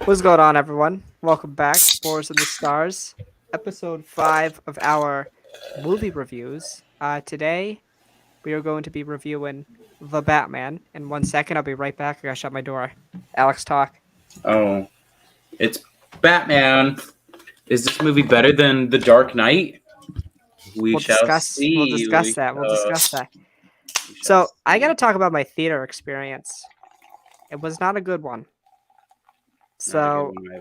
What's going on, everyone? Welcome back, Boars in the Stars, episode 5 of our movie reviews. Today, we are going to be reviewing The Batman. In 1 second, I'll be right back. I gotta shut my door. Alex, talk. Oh, it's Batman. Is this movie better than The Dark Knight? We We'll shall discuss. We'll see. discuss that. We'll discuss that. We shall So, I see. gotta talk about my theater experience. It was not a good one. Not a good So, one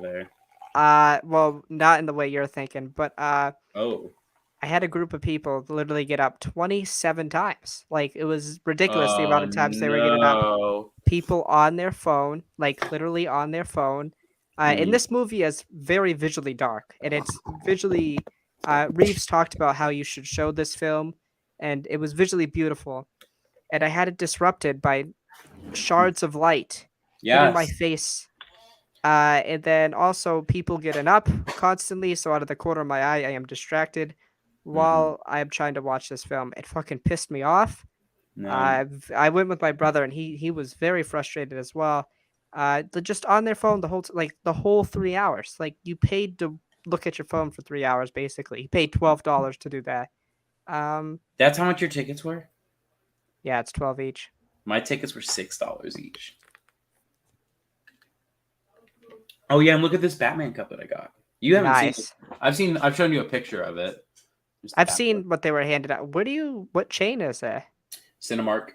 either. well, not in the way you're thinking, but Oh. I had a group of people literally get up 27 times. Like, it was ridiculous the Oh amount of times they were getting up. no. People on their phone, like literally on their phone. And Hmm. this movie is very visually dark, and it's visually. Reeves talked about how you should show this film, and it was visually beautiful. And I had it disrupted by shards of light hitting my Yes. face. And then also people getting up constantly, so out of the corner of my eye, I am distracted Mm-mm. while I am trying to watch this film. It fucking pissed me off. No. I went with my brother, and he was very frustrated as well. They're just on their phone like the whole 3 hours. Like, you paid to look at your phone for 3 hours, basically. You paid $12 to do that. Um, That's how much your tickets were? yeah, it's 12 each. My tickets were $6 each. Oh yeah, and look at this Batman cup that I got. You haven't seen it. Nice. I've shown you a picture of it. Just the I've back one. seen what they were handed out. What chain is it? Cinemark.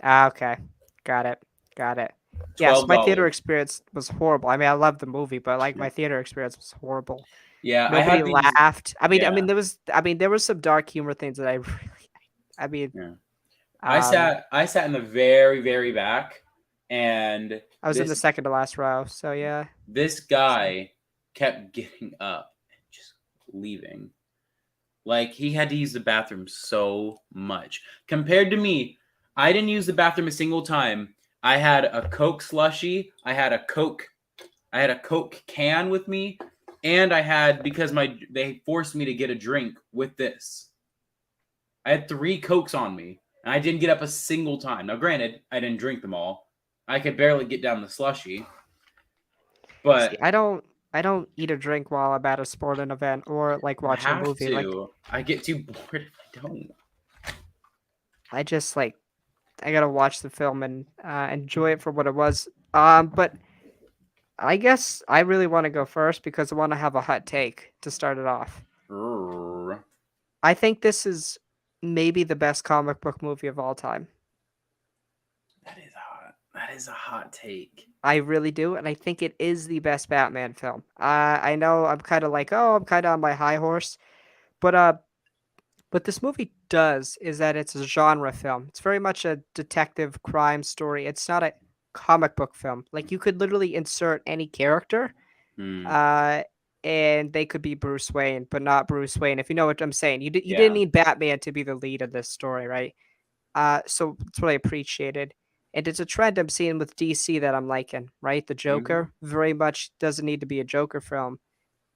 Okay, got it, got it. Yes, Twelve my theater dollars. experience was horrible. I mean, I love the movie, but like Yeah. my theater experience was horrible. Yeah, I Nobody had these. laughed. Yeah. There was some dark humor things that I really, I mean, Yeah. um, I sat in the very, very back, and I was in the this second to last row, so yeah. this So guy kept getting up and just leaving. Like he had to use the bathroom so much. Compared to me, I didn't use the bathroom a single time. I had a Coke slushy, I had a Coke can with me, and I had because my they forced me to get a drink with this. I had 3 Cokes on me, and I didn't get up a single time. Now, granted, I didn't drink them all. I could barely get down the slushy, see, but I don't eat or drink while I'm at a sporting event or like I watching a have movie. Like, to. I get too bored if I don't. I just like I gotta watch the film and enjoy it for what it was. But I guess I really want to go first because I want to have a hot take to start it off. That I think this is maybe the best comic book movie of all time. is hot. That is a hot take. I really do, and I think it is the best Batman film. I know I'm kind of like, oh, I'm kind of on my high horse, but what this movie does is that it's a genre film. It's very much a detective crime story. It's not a comic book film. Like, you could literally insert any character, Hmm. uh, and they could be Bruce Wayne, but not Bruce Wayne. If you know what I'm saying, you didn't Yeah. need Batman to be the lead of this story, right? So that's what I appreciated. And it's a trend I'm seeing with DC that I'm liking, right? The Hmm. Joker very much doesn't need to be a Joker film.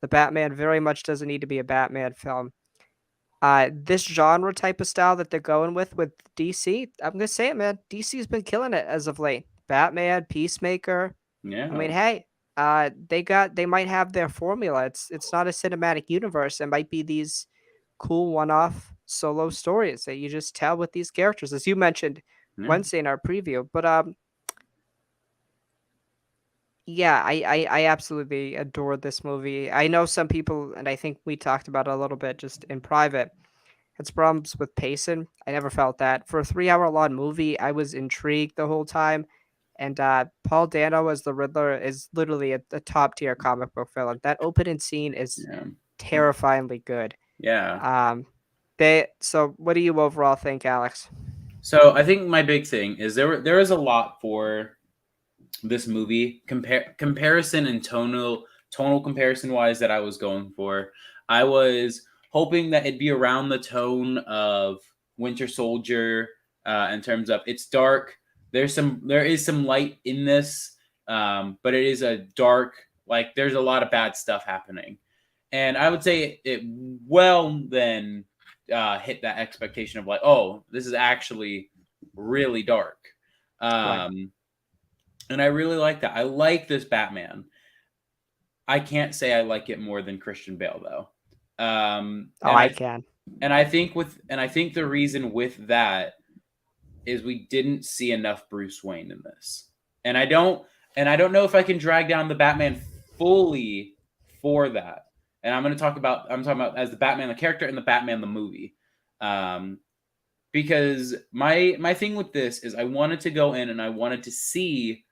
The Batman very much doesn't need to be a Batman film. This genre type of style that they're going with DC, I'm gonna say it, man. DC's been killing it as of late. Batman, Peacemaker. I Yeah. mean, hey, they might have their formula. It's not a cinematic universe. It might be these cool one-off solo stories that you just tell with these characters, as you mentioned Yeah. Wednesday in our preview. But yeah, I absolutely adore this movie. I know some people, and I think we talked about it a little bit just in private. It's problems with pacing. I never felt that for a 3 hour long movie. I was intrigued the whole time. And Paul Dano as the Riddler is literally a top tier comic book villain. That opening scene is Yeah. terrifyingly good. Yeah. Um, so what do you overall think, Alex? So I think my big thing is there is a lot for this movie comparison and tonal comparison wise that I was going for. I was hoping that it'd be around the tone of Winter Soldier in terms of it's dark. There is some light in this, but it is a dark like there's a lot of bad stuff happening, and I would say it well then hit that expectation of like oh this is actually really dark. Right. Um, and I really like that. I like this Batman. I can't say I like it more than Christian Bale though. Oh, I can. I think the reason with that is we didn't see enough Bruce Wayne in this. And I don't know if I can drag down the Batman fully for that. And I'm talking about as the Batman the character and the Batman the movie. Because my thing with this is I wanted to go in and I wanted to see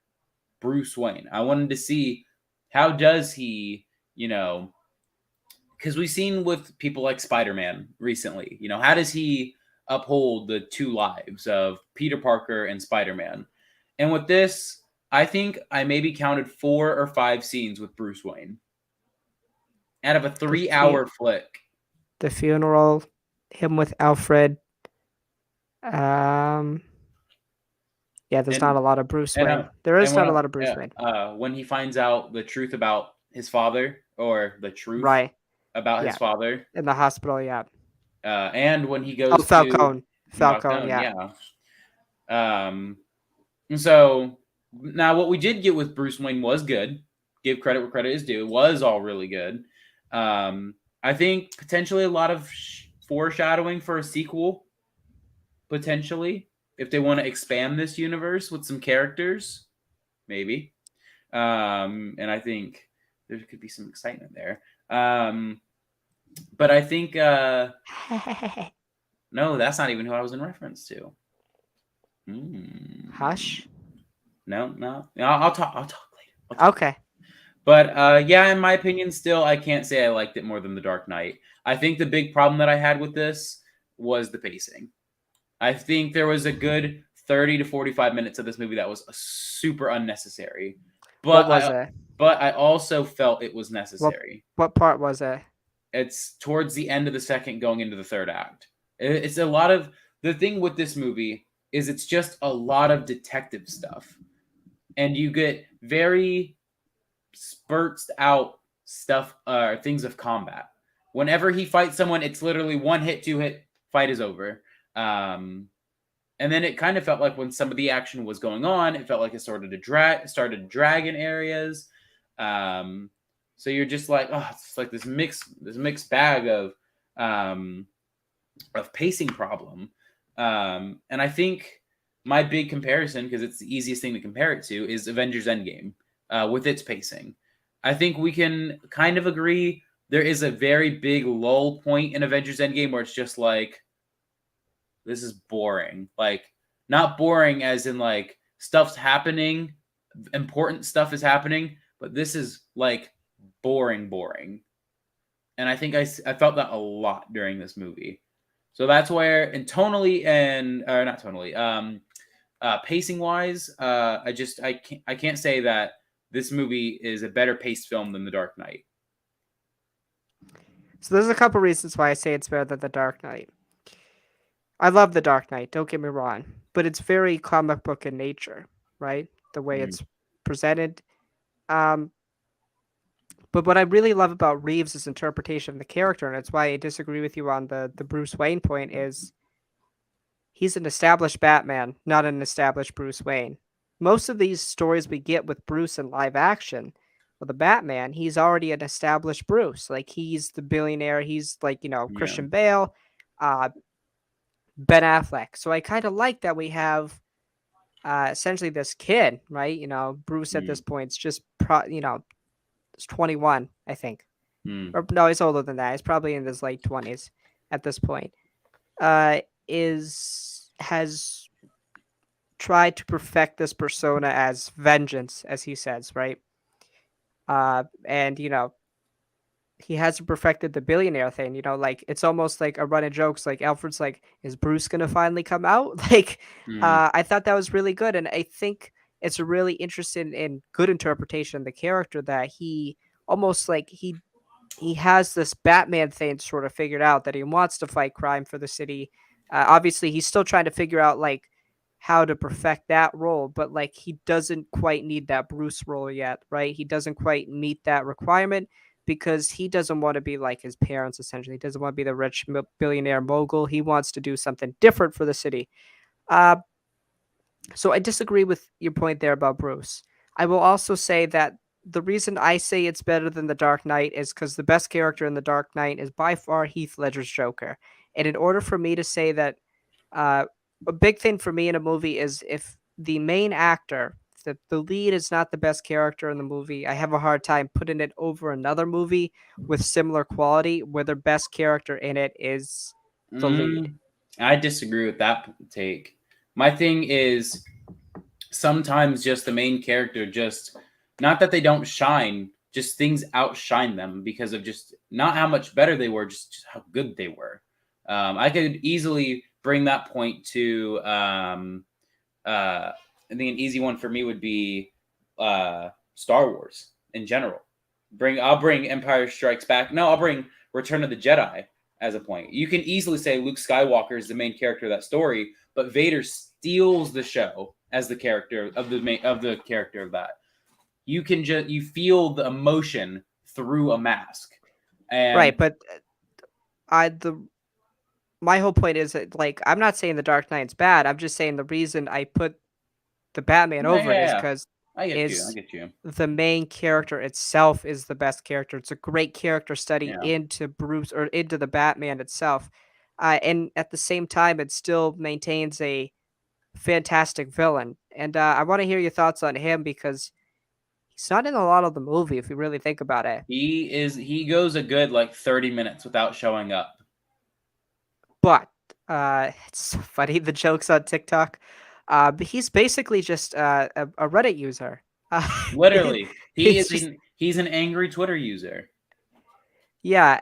Bruce Wayne. I wanted to see how does he, because we've seen with people like Spider-Man recently, how does he uphold the two lives of Peter Parker and Spider-Man? And with this, I think I maybe counted 4 or 5 scenes with Bruce Wayne out of a 3-hour flick. The funeral, him with Alfred. Yeah, there's not a lot of Bruce Wayne. There is not a lot of Bruce Wayne. When he finds out the truth about his father, or the truth about his father. In the hospital, yeah. And when he goes Falcone, yeah. So now what we did get with Bruce Wayne was good. Give credit where credit is due. It was all really good. I think potentially a lot of foreshadowing for a sequel. Potentially, if they want to expand this universe with some characters, maybe. And I think there could be some excitement there. But I think no, that's not even who I was in reference to. Hush. No. I'll talk later. Okay. But yeah, in my opinion, still I can't say I liked it more than The Dark Knight. I think the big problem that I had with this was the pacing. I think there was a good 30 to 45 minutes of this movie that was super unnecessary. But what was it? But I also felt it was necessary. What part was it? It's towards the end of the second, going into the third act. It's a lot of the thing with this movie is it's just a lot of detective stuff, and you get very spurts out stuff, things of combat. Whenever he fights someone, it's literally 1 hit, 2 hit, fight is over. And then it kind of felt like when some of the action was going on, it felt like it started to drag in areas. So you're just like, oh, it's like this mixed bag of pacing problem. And I think my big comparison, because it's the easiest thing to compare it to, is Avengers Endgame with its pacing. I think we can kind of agree there is a very big lull point in Avengers Endgame where it's just like, this is boring. Like, not boring as in like stuff's happening, important stuff is happening, but this is like boring. And I think I felt that a lot during this movie. So that's where, and tonally and or not tonally, pacing wise, I can't say that this movie is a better paced film than The Dark Knight. So there's a couple reasons why I say it's better than The Dark Knight. I love The Dark Knight, don't get me wrong, but it's very comic book in nature, right? The way it's presented. But what I really love about Reeves' interpretation of the character, and it's why I disagree with you on the Bruce Wayne point, is he's an established Batman, not an established Bruce Wayne. Most of these stories we get with Bruce in live action, with the Batman, he's already an established Bruce. Like, he's the billionaire. He's like, Christian Bale, Ben Affleck. So I kind of like that we have essentially this kid, right? Bruce at this point is just, is 21, I think. Or no, he's older than that. He's probably in his late 20s at this point. Has tried to perfect this persona as vengeance, as he says, right? And he hasn't perfected the billionaire thing. Like, it's almost like a run of jokes. Like, Alfred's like, is Bruce gonna finally come out? Like, I thought that was really good, and I think it's a really interesting and good interpretation of the character that he almost like he has this Batman thing sort of figured out, that he wants to fight crime for the city. Obviously, he's still trying to figure out like how to perfect that role, but like he doesn't quite need that Bruce role yet, right? He doesn't quite meet that requirement because he doesn't want to be like his parents, essentially. He doesn't want to be the rich billionaire mogul. He wants to do something different for the city. So I disagree with your point there about Bruce. I will also say that the reason I say it's better than The Dark Knight is because the best character in The Dark Knight is by far Heath Ledger's Joker. And in order for me to say that, uh, a big thing for me in a movie is if the main actor, the lead is not the best character in the movie, I have a hard time putting it over another movie with similar quality where the best character in it is the lead. Mm, I disagree with that take. My thing is sometimes just the main character just not that they don't shine, just things outshine them because of just not how much better they were, just how good they were. I could easily bring that point to I think an easy one for me would be Star Wars in general. I'll bring Empire Strikes Back. No, I'll bring Return of the Jedi as a point. You can easily say Luke Skywalker is the main character of that story, but Vader steals the show as the character of the character of that. You can just you feel the emotion through a mask, and Right, but I the my whole point is that, like, I'm not saying The Dark Knight's bad. I'm just saying the reason I put the Batman yeah, over it yeah, is yeah. because I get you. I is get you. the main character itself is the best character. It's a great character study Yeah. into Bruce or into the Batman itself. And at the same time, it still maintains a fantastic villain. And I want to hear your thoughts on him because he's not in a lot of the movie if you really think about it. He goes a good like 30 minutes without showing up. But it's so funny the jokes on TikTok. But he's basically just a Reddit user. Uh, Literally, he's just he's an angry Twitter user. yeah.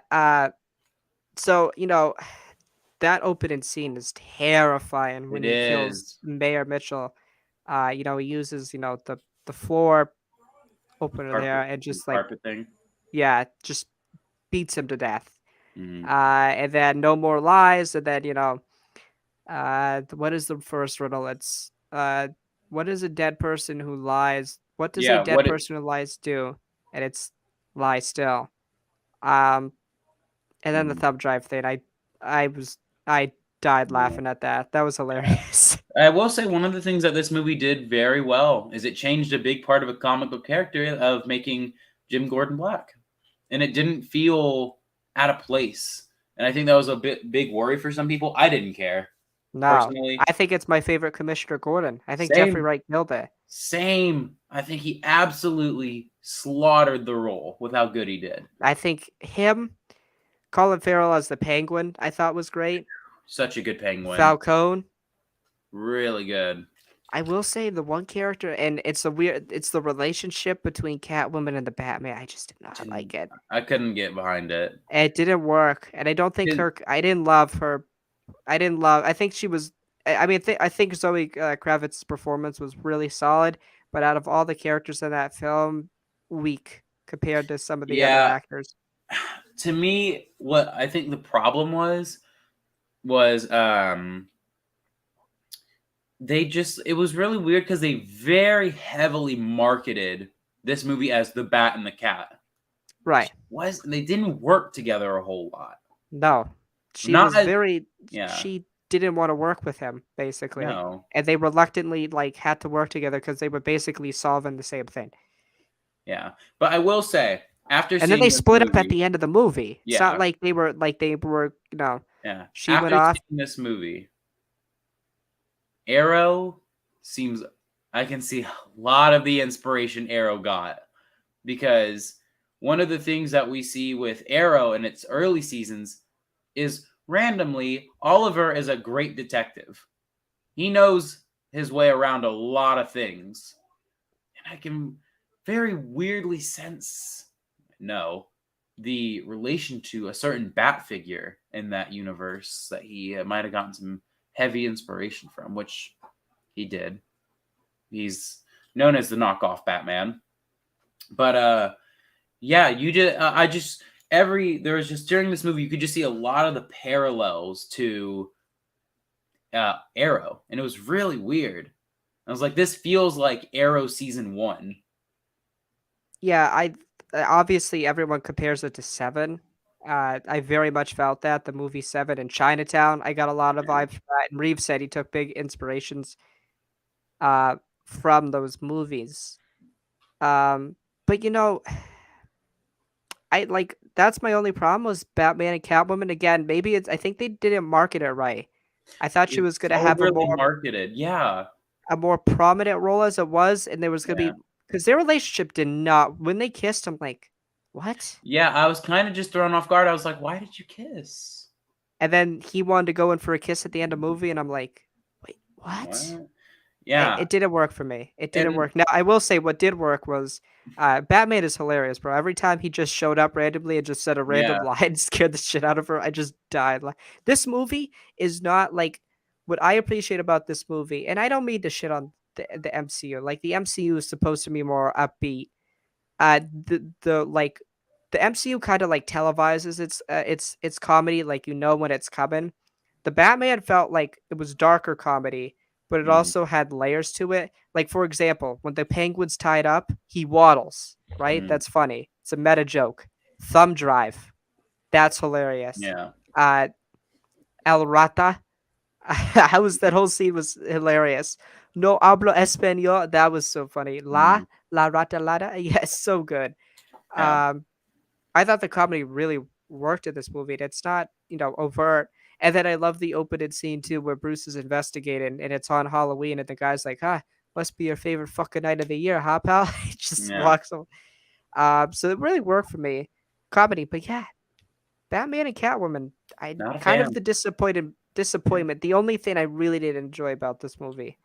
So that opening scene is terrifying when It he kills is Mayor Mitchell. He uses the floor opener there carpet and the just like carpet thing. yeah, just beats him to death. Mm. And then no more lies, and then what is the first riddle? It's what is a dead person who lies? What does a Yeah, dead person who lies do? And it's lie still. Um, and then the mm. thumb drive thing. I was I died Yeah. laughing at that. That was hilarious. I will say one of the things that this movie did very well is it changed a big part of a comic book character of making Jim Gordon black, and it didn't feel out of place. And I think that was a big worry for some people. I didn't care No, personally. I think it's my favorite Commissioner Gordon. I think Jeffrey Same, Wright killed it. same. I think he absolutely slaughtered the role with how good he did. I think him, Colin Farrell as the Penguin, I thought was great. Such a good penguin. Falcone. Really good. I will say the one character, and it's the relationship between Catwoman and the Batman. I just did not like it. I couldn't get behind it. It didn't work, and I don't think I didn't love her. I think she was. I mean, I think Zoe Kravitz's performance was really solid, but out of all the characters in that film, weak compared to some of the other Yeah, actors. to me, what I think the problem was it was really weird because they very heavily marketed this movie as the Bat and the Cat. Right. They didn't work together a whole lot. No. She Not was as, very yeah. She didn't want to work with him, basically. No. And they reluctantly had to work together because they were basically solving the same thing. Yeah. But I will say, after and then they split up at the end of the movie. It's Yeah. not like they were Yeah. She After went off. seeing this movie, Arrow seems I can see a lot of the inspiration Arrow got, because one of the things that we see with Arrow in its early seasons is randomly Oliver is a great detective. He knows his way around a lot of things. And I can very weirdly sense the relation to a certain Bat figure in that universe that he might have gotten some heavy inspiration from, which he did. He's known as the knockoff Batman. But yeah, you did. There was just during this movie, you could just see a lot of the parallels to Arrow, and it was really weird. I was like, this feels like Arrow season 1. Yeah, I obviously everyone compares it to Seven. I very much felt that the movie Seven and Chinatown. I got a lot of vibes from that. And Reeves said he took big inspirations from those movies. but I like that's my only problem was Batman and Catwoman again. Maybe it's I think they didn't market it right. I thought she was It's gonna have overly marketed. Yeah. a more prominent role as it was, and there was gonna Yeah. be because their relationship did not when they kissed. I'm like, what? Yeah, I was kind of just thrown off guard. I was like, "Why did you kiss?" And then he wanted to go in for a kiss at the end of the movie, and I'm like, wait, what? What? It, Yeah. it didn't work for me. It didn't And work. Now I will say what did work was Batman is hilarious, bro. Every time he just showed up randomly and just said a random yeah. line, scared the shit out of her. I just died. Like this movie is not like what I appreciate about this movie, and I don't mean to shit on the MCU. Like the MCU is supposed to be more upbeat. The MCU kind of like televises its comedy, like when it's coming. The Batman felt like it was darker comedy, but it Mhm, also had layers to it. Like for example, when the Penguin's tied up, he waddles, right? mhm. That's funny. It's a meta joke. Thumb drive. That's hilarious. Yeah. Uh El Rata. How was that whole scene was hilarious. No hablo español. That was so funny. Mhm, La Rata Lada. Yes, so good. yeah. Um I thought the comedy really worked in this movie. And it's not, overt. And then I love the opening scene too, where Bruce is investigating, and it's on Halloween, and the guy's like, "Ah, must be your favorite fucking night of the year, huh, pal?" He just Yeah. walks on. So it really worked for me, comedy. But yeah, Batman and Catwoman, I Not a kind of fan. the disappointment. The only thing I really didn't enjoy about this movie,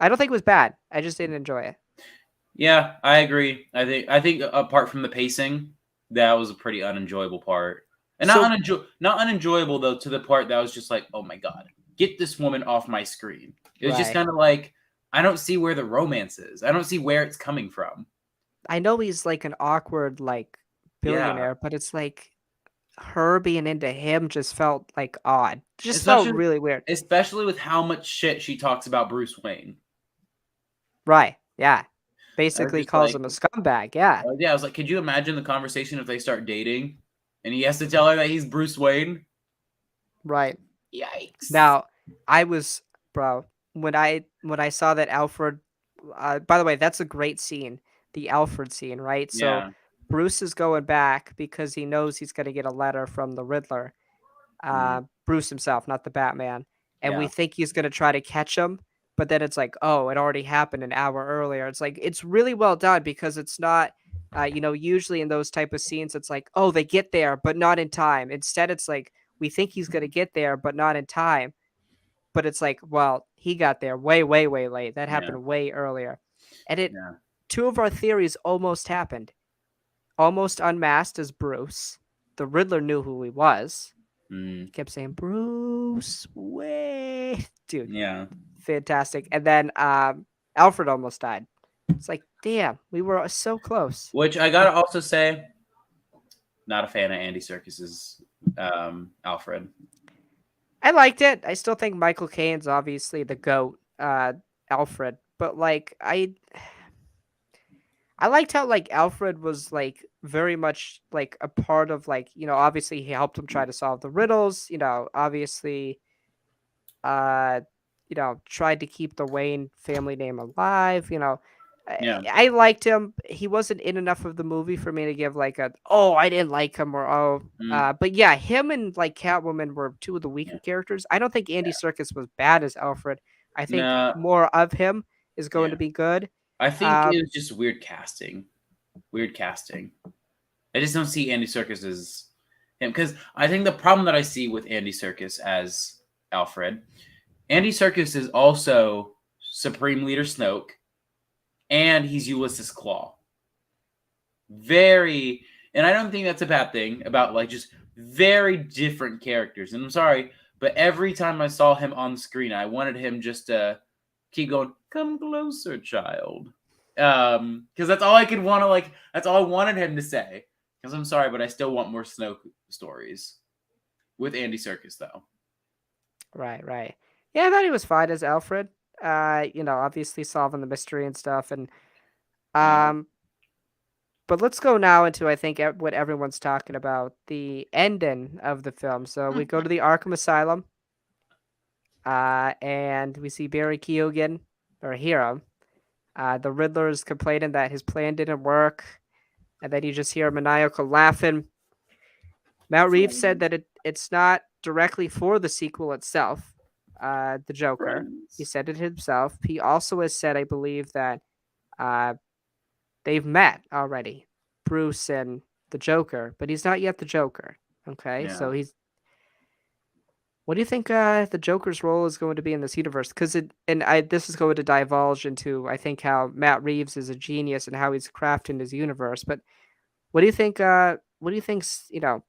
I don't think it was bad. I just didn't enjoy it. Yeah, I agree. I think apart from the pacing, that was a pretty unenjoyable part. And So not unenjoyable though to the part that was just like, "Oh my god, get this woman off my screen." It was just right. kind of like I don't see where the romance is. I don't see where it's coming from. I know he's like an awkward like Yeah. billionaire, but it's like her being into him just felt like odd. Just felt Especially really weird. especially with how much shit she talks about Bruce Wayne. Right. Yeah. I was Basically just calls like, him a scumbag. Yeah. yeah, I was like, could you imagine the conversation if they start dating and he has to tell her that he's Bruce Wayne? Right. Yikes. Now, I was bro, when I saw that Alfred by the way, that's a great scene. The Alfred scene, right? So Yeah. Bruce is going back because he knows he's going to get a letter from the Riddler. Mhm. Bruce himself, not the Batman. And we Yeah. think he's going to try to catch him, but then it's like, oh, it already happened an hour earlier. It's like it's really well done because it's not usually in those type of scenes it's like, oh, they get there but not in time. Instead it's like we think he's going to get there but not in time. But it's like, well, he got there way way way late. That Yeah. happened way earlier. And it Yeah. two of our theories almost happened. Almost unmasked as Bruce. The Riddler knew who he was. Mm. He kept saying Bruce Wayne. Dude, Yeah. fantastic. And then Alfred almost died. It's like, damn, we were so close. Which I gotta also say, not a fan of Andy Serkis's Alfred. I liked it. I still think Michael Caine's obviously the GOAT, Alfred. But like I liked how like Alfred was like very much like a part of like, obviously he helped him try to solve the riddles, obviously uh tried to keep the Wayne family name alive. Yeah. I liked him. He wasn't in enough of the movie for me to give like a oh I didn't like him or oh Mm. but yeah, him and like Catwoman were two of the weaker Yeah. characters. I don't think Andy Serkis was bad as Alfred. I think No. more of him is going Yeah. to be good. I think Uh, it was just weird casting. Weird casting. I just don't see Andy Serkis as him because I think the problem that I see with Andy Serkis as Alfred, Andy Serkis is also Supreme Leader Snoke, and he's Ulysses Claw. Very, and I don't think that's a bad thing about like just very different characters. And I'm sorry, but every time I saw him on screen, I wanted him just to keep going, "Come closer, child," because that's all I could want to like. That's all I wanted him to say. Because I'm sorry, but I still want more Snoke stories with Andy Serkis, though. right, right. Yeah, I thought he was fine as Alfred. Obviously solving the mystery and stuff and Yeah. um but let's go now into I think what everyone's talking about, the ending of the film. So we go to the Arkham Asylum, and we see Barry Keoghan, or Hero, The Riddler is complaining that his plan didn't work, and then you just hear maniacal laughing. Matt Reeves said that it's not directly for the sequel itself, the Joker. He Friends. said it himself. He also has said, I believe, that uh, they've met already, Bruce and the Joker, but he's not yet the Joker. Okay, Yeah. so he's. What do you think the Joker's role is going to be in this universe? Because this is going to divulge into, I think, how Matt Reeves is a genius and how he's crafting his universe. But what do you think? What do you think's going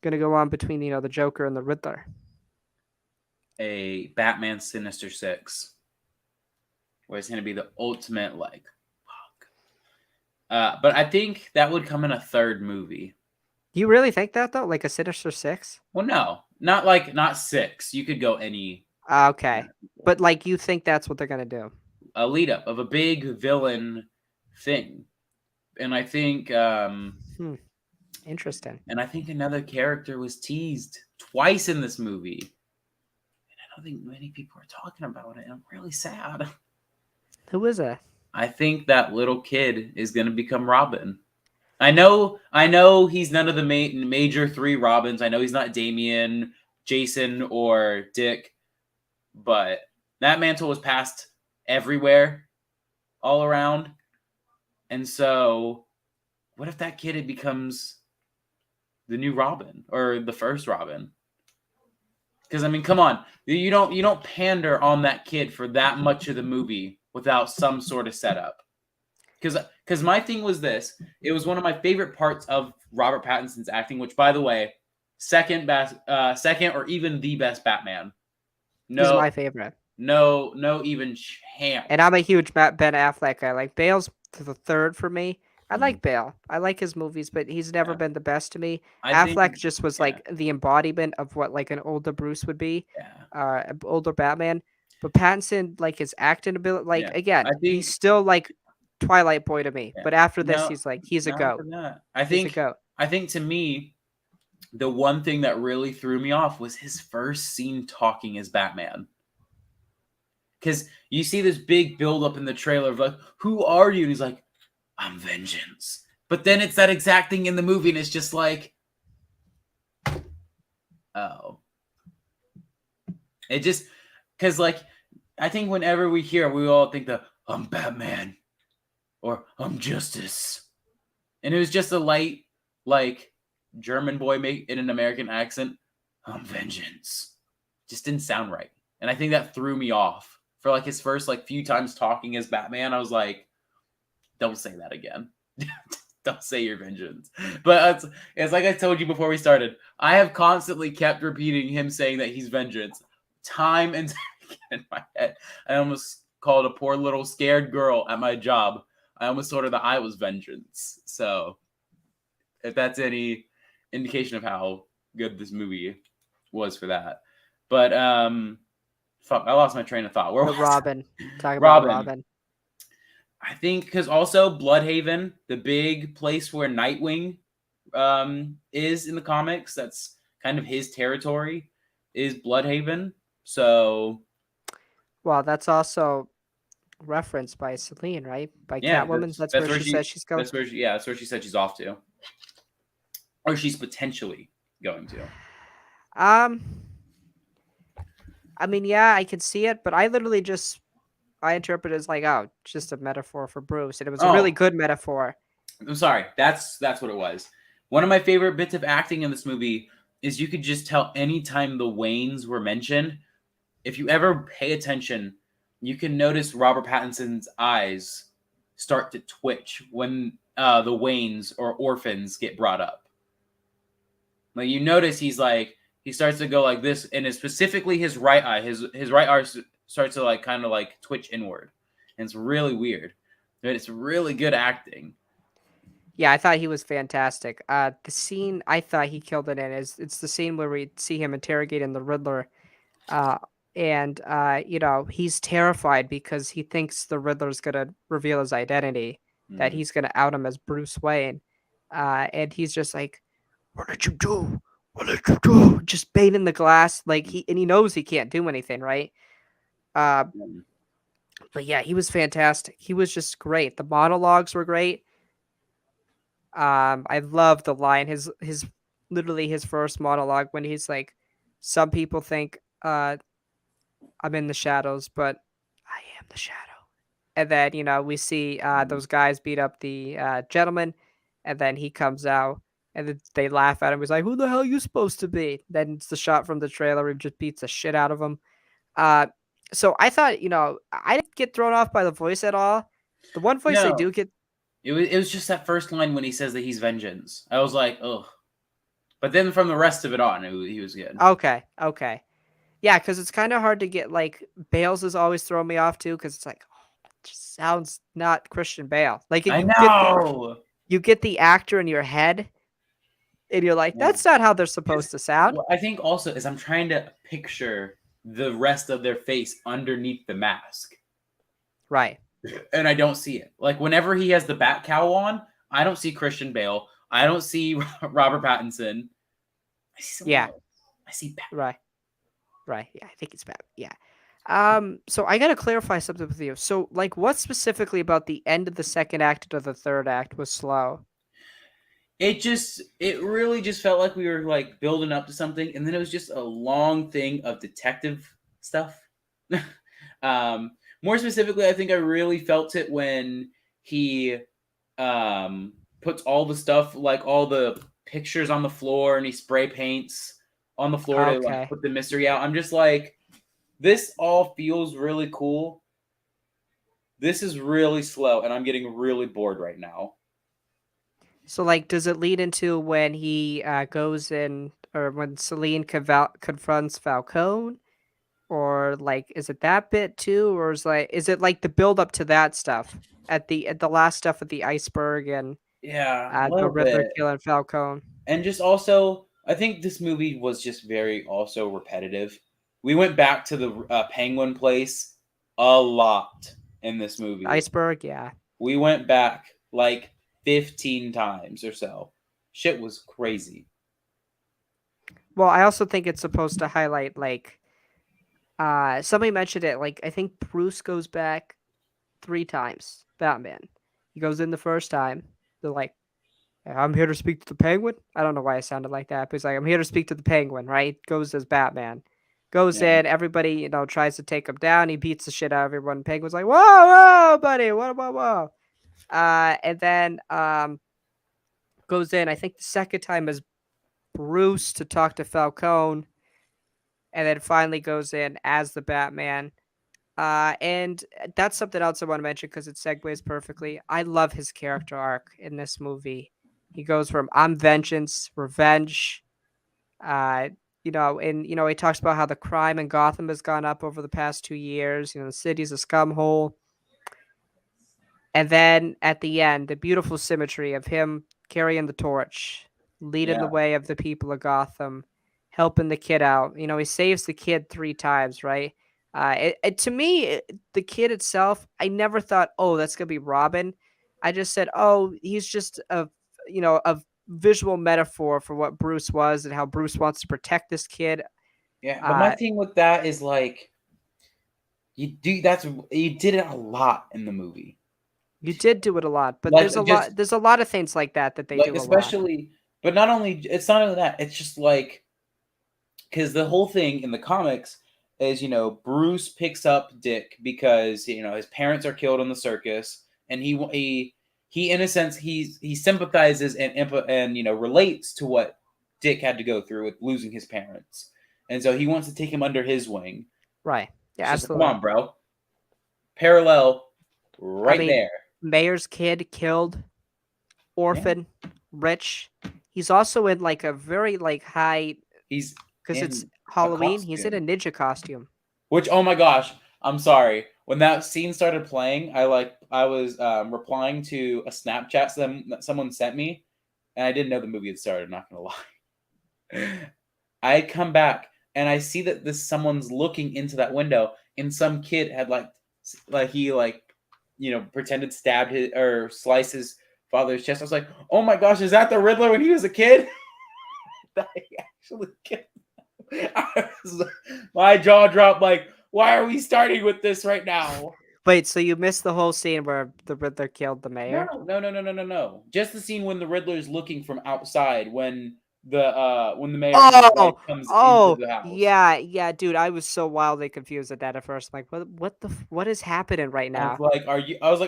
to go on between the Joker and the Riddler? A Batman Sinister Six, where it's going to be the ultimate like fuck. But I think that would come in a third movie. Do you really think that though? Like a Sinister Six? Well, no, not six. You could go any Okay, but like you think that's what they're going to do? a lead up of a big villain thing, and Interesting. I think another character was teased twice in this movie, and I don't think many people are talking about it. I'm really sad. Who is it? I think that little kid is going to become Robin. I know he's none of the major three Robins. I know he's not Damian, Jason, or Dick, but that mantle was passed everywhere, all around. And so, what if that kid becomes the new Robin or the first Robin? Because I mean, come on, you don't pander on that kid for that much of the movie without some sort of setup. Because my thing was this, it was one of my favorite parts of Robert Pattinson's acting, which, by the way, second or even the best Batman. He's my favorite. No, even chance. And I'm a huge Ben Affleck guy. Like Bale's the third for me. I like Bale. I like his movies, but he's never been the best to me. Affleck just was like the embodiment of what like an older Bruce would be, older Batman. But Pattinson, like his acting ability, like again, he's still like Twilight Boy to me. But after this, he's a goat. I think to me, the one thing that really threw me off was his first scene talking as Batman. Because you see this big buildup in the trailer of like, who are you? And he's like, I'm vengeance. But then it's that exact thing in the movie, and it's just like, oh. It just, because like, I think whenever we hear, we all think that I'm Batman or I'm Justice. And it was just a light, like, German boy in an American accent. I'm vengeance. Just didn't sound right. And I think that threw me off. For like his first like few times talking as Batman, I was like, don't say that again. Don't say your vengeance. But it's like I told you before we started. I have constantly kept repeating him saying that he's vengeance. Time and time again in my head. I almost called a poor little scared girl at my job. I almost told her that I was vengeance. So if that's any indication of how good this movie was for that. But fuck, I lost my train of thought. Where was Robin. Talk about Robin. I think because also Bloodhaven, the big place where Nightwing is in the comics, that's kind of his territory, is Bloodhaven. So, well, that's also referenced by Celine, right? By Catwoman. That's where she says she's going. That's where she said she's off to, or she's potentially going to. I mean, yeah, I can see it, but I literally I interpret it as like, oh, just a metaphor for Bruce, and it was a really good metaphor. I'm sorry, that's what it was. One of my favorite bits of acting in this movie is you could just tell anytime the Waynes were mentioned. If you ever pay attention, you can notice Robert Pattinson's eyes start to twitch when the Waynes or orphans get brought up. Like you notice he starts to go like this, and it's specifically his right eye. His right eye starts to like kind of like twitch inward, and it's really weird. But it's really good acting. Yeah, I thought he was fantastic. The scene I thought he killed it in it's the scene where we see him interrogating the Riddler, and he's terrified because he thinks the Riddler's gonna reveal his identity, that he's gonna out him as Bruce Wayne, and he's just like, "What did you do? What did you do?" Just banging the glass, like he knows he can't do anything, right? But But yeah, he was fantastic. He was just great. The monologues were great. I love the line. His literally his first monologue when he's like, "Some people think I'm in the shadows, but I am the shadow." And then we see those guys beat up the gentleman, and then he comes out, and then they laugh at him. He's like, "Who the hell are you supposed to be?" Then it's the shot from the trailer. Where he just beats the shit out of him. Uh, so I thought, I didn't get thrown off by the voice at all. The one voice I No, do get, it was just that first line when he says that he's vengeance. I was like, ugh. But then from the rest of it on, he was good. okay. Yeah, because it's kind of hard to get, like, Bales has always thrown me off too, because it's like, oh, it just sounds not Christian Bale. Like, I you get know. the actor in your head, and you're like, Yeah. that's not how they're supposed to sound. What I think also is I'm trying to picture the rest of their face underneath the mask, Right. and I don't see it. Like whenever he has the bat cowl on, I don't see Christian Bale. I don't see Robert Pattinson. I see someone Yeah. else. I see Bat. Right. Right. Yeah, I think it's bad. Yeah. So I gotta clarify something with you. So, like, what specifically about the end of the second act to the third act was slow? It really just felt like we were like building up to something, and then it was just a long thing of detective stuff. More specifically, I think I really felt it when he puts all the stuff, like all the pictures on the floor, and he spray paints on the floor to like Okay. put the mystery out. I'm just like, this all feels really cool. This is really slow, and I'm getting really bored right now. So, like, does it lead into when he goes in, or when Celine confronts Falcone, or like, is it that bit too, or is it like the build up to that stuff at the last stuff with the iceberg and Yeah, a the little Riddler bit. killing Falcone? And just also, I think this movie was just very also repetitive. We went back to the Penguin place a lot in this The movie. iceberg, yeah. We went back like 15 times or so. Shit was crazy. Well, I also think it's supposed to highlight, like, somebody mentioned it, like, I think Bruce goes back 3 times, Batman. He goes in the first time, they're like, "I'm here to speak to the Penguin." I don't know why I sounded like that, but he's like, "I'm here to speak to the Penguin," right? Goes as Batman. Goes Yeah. in, everybody, tries to take him down. He beats the shit out of everyone. Penguin's like, "Whoa, whoa, buddy, whoa." And then goes in, I think the second time as Bruce to talk to Falcone, and then finally goes in as the Batman. And that's something else I want to mention because it segues perfectly. I love his character arc in this movie. He goes from I'm vengeance, revenge, and he talks about how the crime in Gotham has gone up over the past 2 years. The city's a scumhole. And then at the end, the beautiful symmetry of him carrying the torch, leading the Yeah. way of the people of Gotham, helping the kid out. He saves the kid 3 times, right? To me, the kid itself, I never thought, oh, that's gonna be Robin. I just said, oh, he's just a visual metaphor for what Bruce was and how Bruce wants to protect this kid. Yeah. But my Uh, thing with that is like you did it a lot in the movie. you did do it a lot, but Like there's a just lot. There's a lot of things like that they like do a lot. especially but not only it's not only that, it's just like because the whole thing in the comics is Bruce picks up Dick because his parents are killed in the circus, and he in a sense he sympathizes and relates to what Dick had to go through with losing his parents, and so he wants to take him under his wing. Right. Yeah, It's just like, come absolutely. on, bro, parallel I right mean, there. Mayor's kid killed, Yeah, orphan, rich. He's also in like a very like high he's because it's in a Halloween. He's in a costume. ninja costume. Which, oh my gosh, I'm sorry. When that scene started playing, I was replying to a Snapchat that someone sent me, and I didn't know the movie had started. I'm not gonna lie. I come back and I see that this someone's looking into that window, and some kid had he pretended to stab his or slice his father's chest. I was like, oh my gosh, is that the Riddler when he was a kid? That he actually killed. My jaw dropped. Like, why are we starting with this right now? Wait, so you missed the whole scene where the Riddler killed the No, mayor? no, no, no, no, no, no. Just the scene when the Riddler's looking from outside when the mayor and his wife Oh, comes into oh, the house. yeah, yeah, dude. I was so wildly confused at that at first. I'm like, what is happening right I was now? like,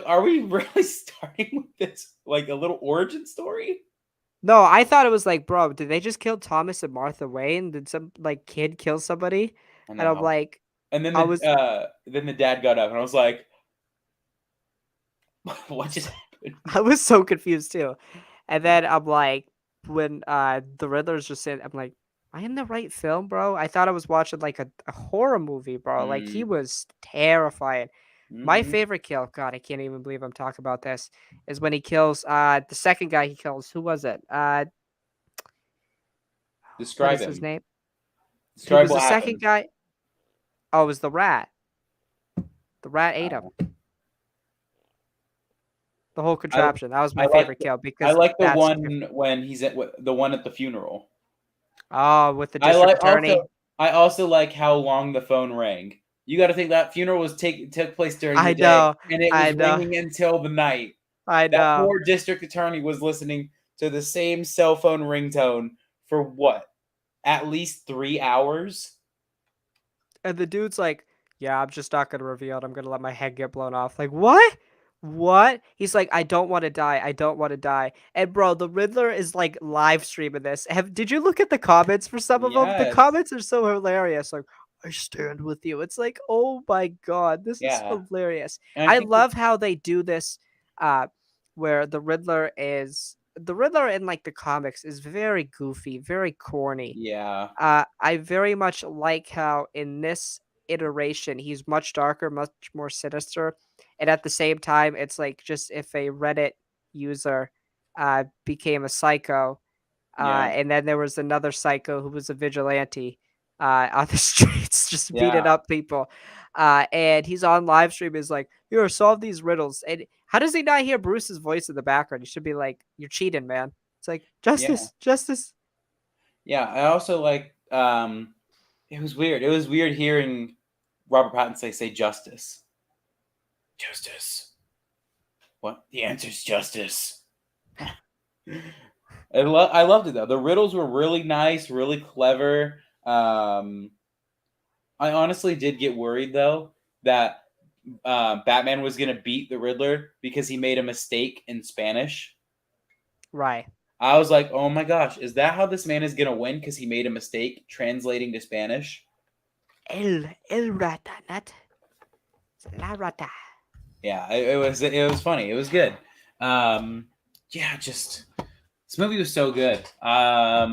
are we really starting with this like a little origin story? No, I thought it was like, bro, did they just kill Thomas and Martha Wayne? Did some like kid kill somebody? I And I'm know. like, And I was, then the dad got up and I was like, what just happened? I was so confused too. And then I'm like, when the Riddler's just in, I'm like, am I in the right film, bro? I thought I was watching like a horror movie, bro. Like he Mm, was terrifying. My hmm. favorite kill, God, I can't even believe I'm talking about this, is when he kills the second guy he kills. Who was it? What Describe is his him. name? He Describe was what the second happened. guy. Oh, it was the rat. The rat ate him. Oh. The whole I contraption. That was I my like favorite kill I because like the that's one when he's at the one at the funeral. oh with the I district like also attorney. I also like how long the phone rang. You got to think that funeral took place during the I day, know, and it I was know, ringing until the night. I That know. poor district attorney was listening to the same cell phone ringtone for what? At least 3 hours? And the dude's like, "Yeah, I'm just not gonna reveal it. I'm gonna let my head get blown off." Like, what? What? He's like, "I don't want to die. I don't want to die." And bro, the Riddler is like live streaming this. Did you look at the comments for some of them? The Yes. comments are so hilarious. Like, I stand with you. It's like, oh my god, this is Yeah. hilarious. And I I think that, love how they do this, where the Riddler in like the comics is very goofy, very corny. yeah. I very much like how in this iteration he's much darker, much more sinister, and at the same time, it's like just if a Reddit user became a psycho, Yeah. and then there was another psycho who was a vigilante on the streets, just beating Yeah. up people, and he's on live stream is like, "Here, solve these riddles." And how does he not hear Bruce's voice in the background? He should be like, "You're cheating, man." It's like Yeah. justice, justice. Yeah. I also like it was weird. It was weird hearing Robert Pattinson say justice. Justice. What? The answer's justice. I loved it though. The riddles were really nice, really clever. I honestly did get worried though that Batman was gonna beat the Riddler because he made a mistake in Spanish. Right. I was like, oh my gosh, is that how this man is gonna win because he made a mistake translating to Spanish? El rata, not la rata. Yeah, it was funny. It was good. Yeah, just this movie was so good. I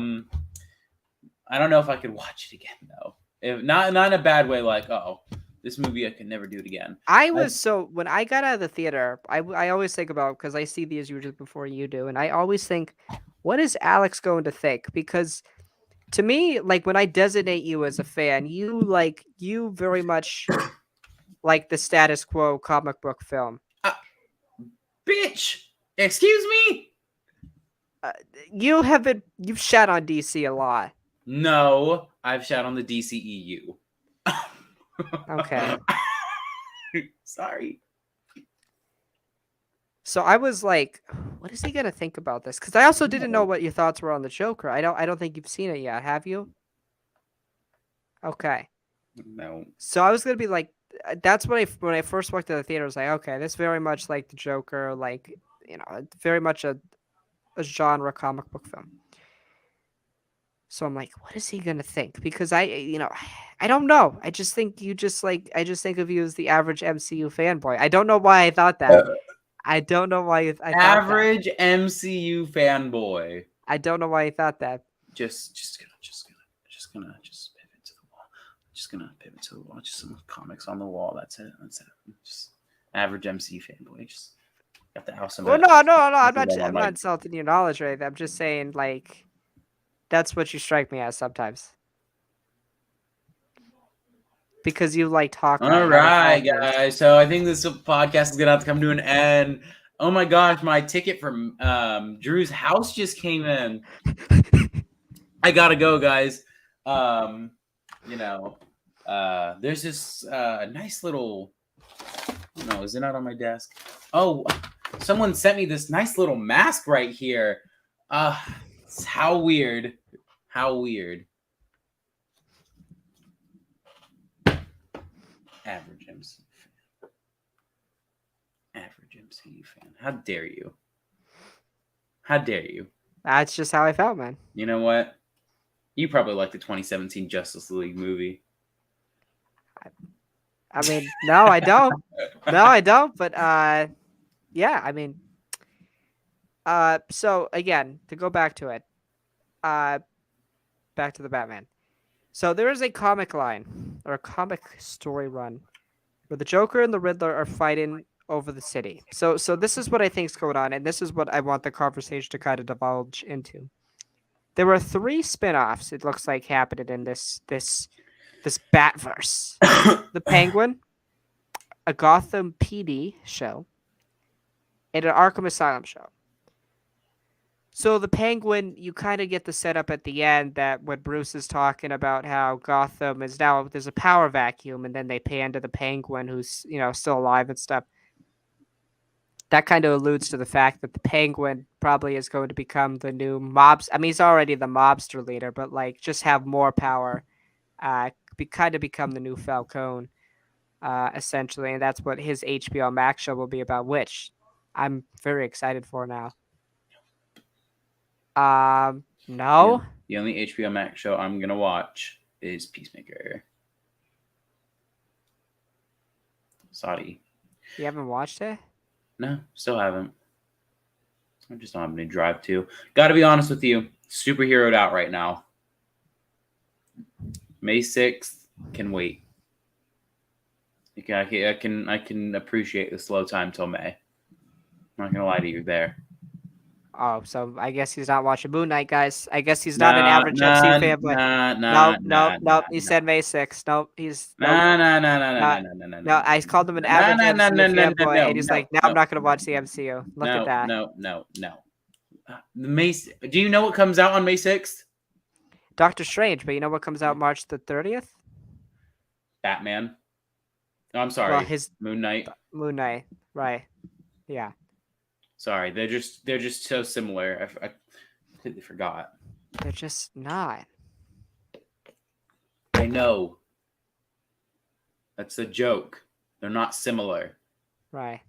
don't know if I could watch it again though. If not in a bad way, like oh, this movie I could never do it again. I I, was so when I got out of the theater, I always think about because I see these usually before you do, and I always think, what is Alex going to think? Because to me, like when I designate you as a fan, you very much like the status quo comic book film. uh, bitch, excuse me. Uh, you've shat on DC a lot. No, I've shot on the DCEU. Okay. Sorry. So I was like, what is he gonna think about this? Because I also didn't know what your thoughts were on the Joker. I don't think you've seen it yet, have you? Okay. No. So I was gonna be like, that's when I first walked to the theater. I was like, okay, this very much like the Joker, like it's very much a genre comic book film. So I'm like, what is he gonna think? Because I don't know. I just think I just think of you as the average MCU fanboy. I don't know why I thought that. I don't know why I thought that. Average MCU fanboy. I don't know why I thought that. Just gonna pivot to the wall. Just gonna pivot to the wall. Just some comics on the wall. That's it. Just average MC fanboy. Just got the house. Well, no. I'm not. On I'm not insulting your knowledge or anything. I'm just saying, like, that's what you strike me as sometimes. Because you like Hawkeye. All out of right, all things. guys. So I think this podcast is gonna have to come to an end. Oh my gosh, my ticket from Drew's house just came in. I gotta go, guys. There's this nice little No, is it not on my desk? Oh, someone sent me this nice little mask right here. How weird. How weird. Average MC fan. Average MC fan. How dare you? How dare you? That's just how I felt, man. You know what? You probably like the 2017 Justice League movie. I mean, no, I don't. No, I don't. But yeah, I mean, so again, to go back to it, back to the Batman. So there is a comic line or a comic story run where the Joker and the Riddler are fighting over the city. So this is what I think is going on, and this is what I want the conversation to kind of divulge into. There were 3 spin-offs, it looks like, happening in this Batverse. The Penguin, a Gotham PD show, and an Arkham Asylum show. So the Penguin, you kind of get the setup at the end that when Bruce is talking about how Gotham is now, there's a power vacuum, and then they pan to the Penguin who's, still alive and stuff. That kind of alludes to the fact that the Penguin probably is going to become the new mobs. I mean, he's already the mobster leader, but like just have more power, become the new Falcone, essentially, and that's what his HBO Max show will be about, which I'm very excited for now. No. The only HBO Max show I'm gonna watch is Peacemaker. Sorry. You haven't watched it? No, still haven't. I just don't have any drive to. Gotta be honest with you, superheroed out right now. May 6th can wait. I can appreciate the slow time till May. I'm not gonna lie to you there. Oh, so I guess he's not watching Moon Knight, guys. I guess he's not an average MCU fan. But no. He said May 6th. Nope, he's no. No, I called him an average MCU fanboy, and he's like, "No, I'm not going to watch the MCU." Look at that. No. Do you know what comes out on May 6th? Doctor Strange, but you know what comes out March the 30th? Batman. No, I'm sorry. Well, Moon Knight. Moon Knight, right? Yeah. Sorry, they're just so similar. I completely forgot. They're just not. I know. That's a joke. They're not similar. Right.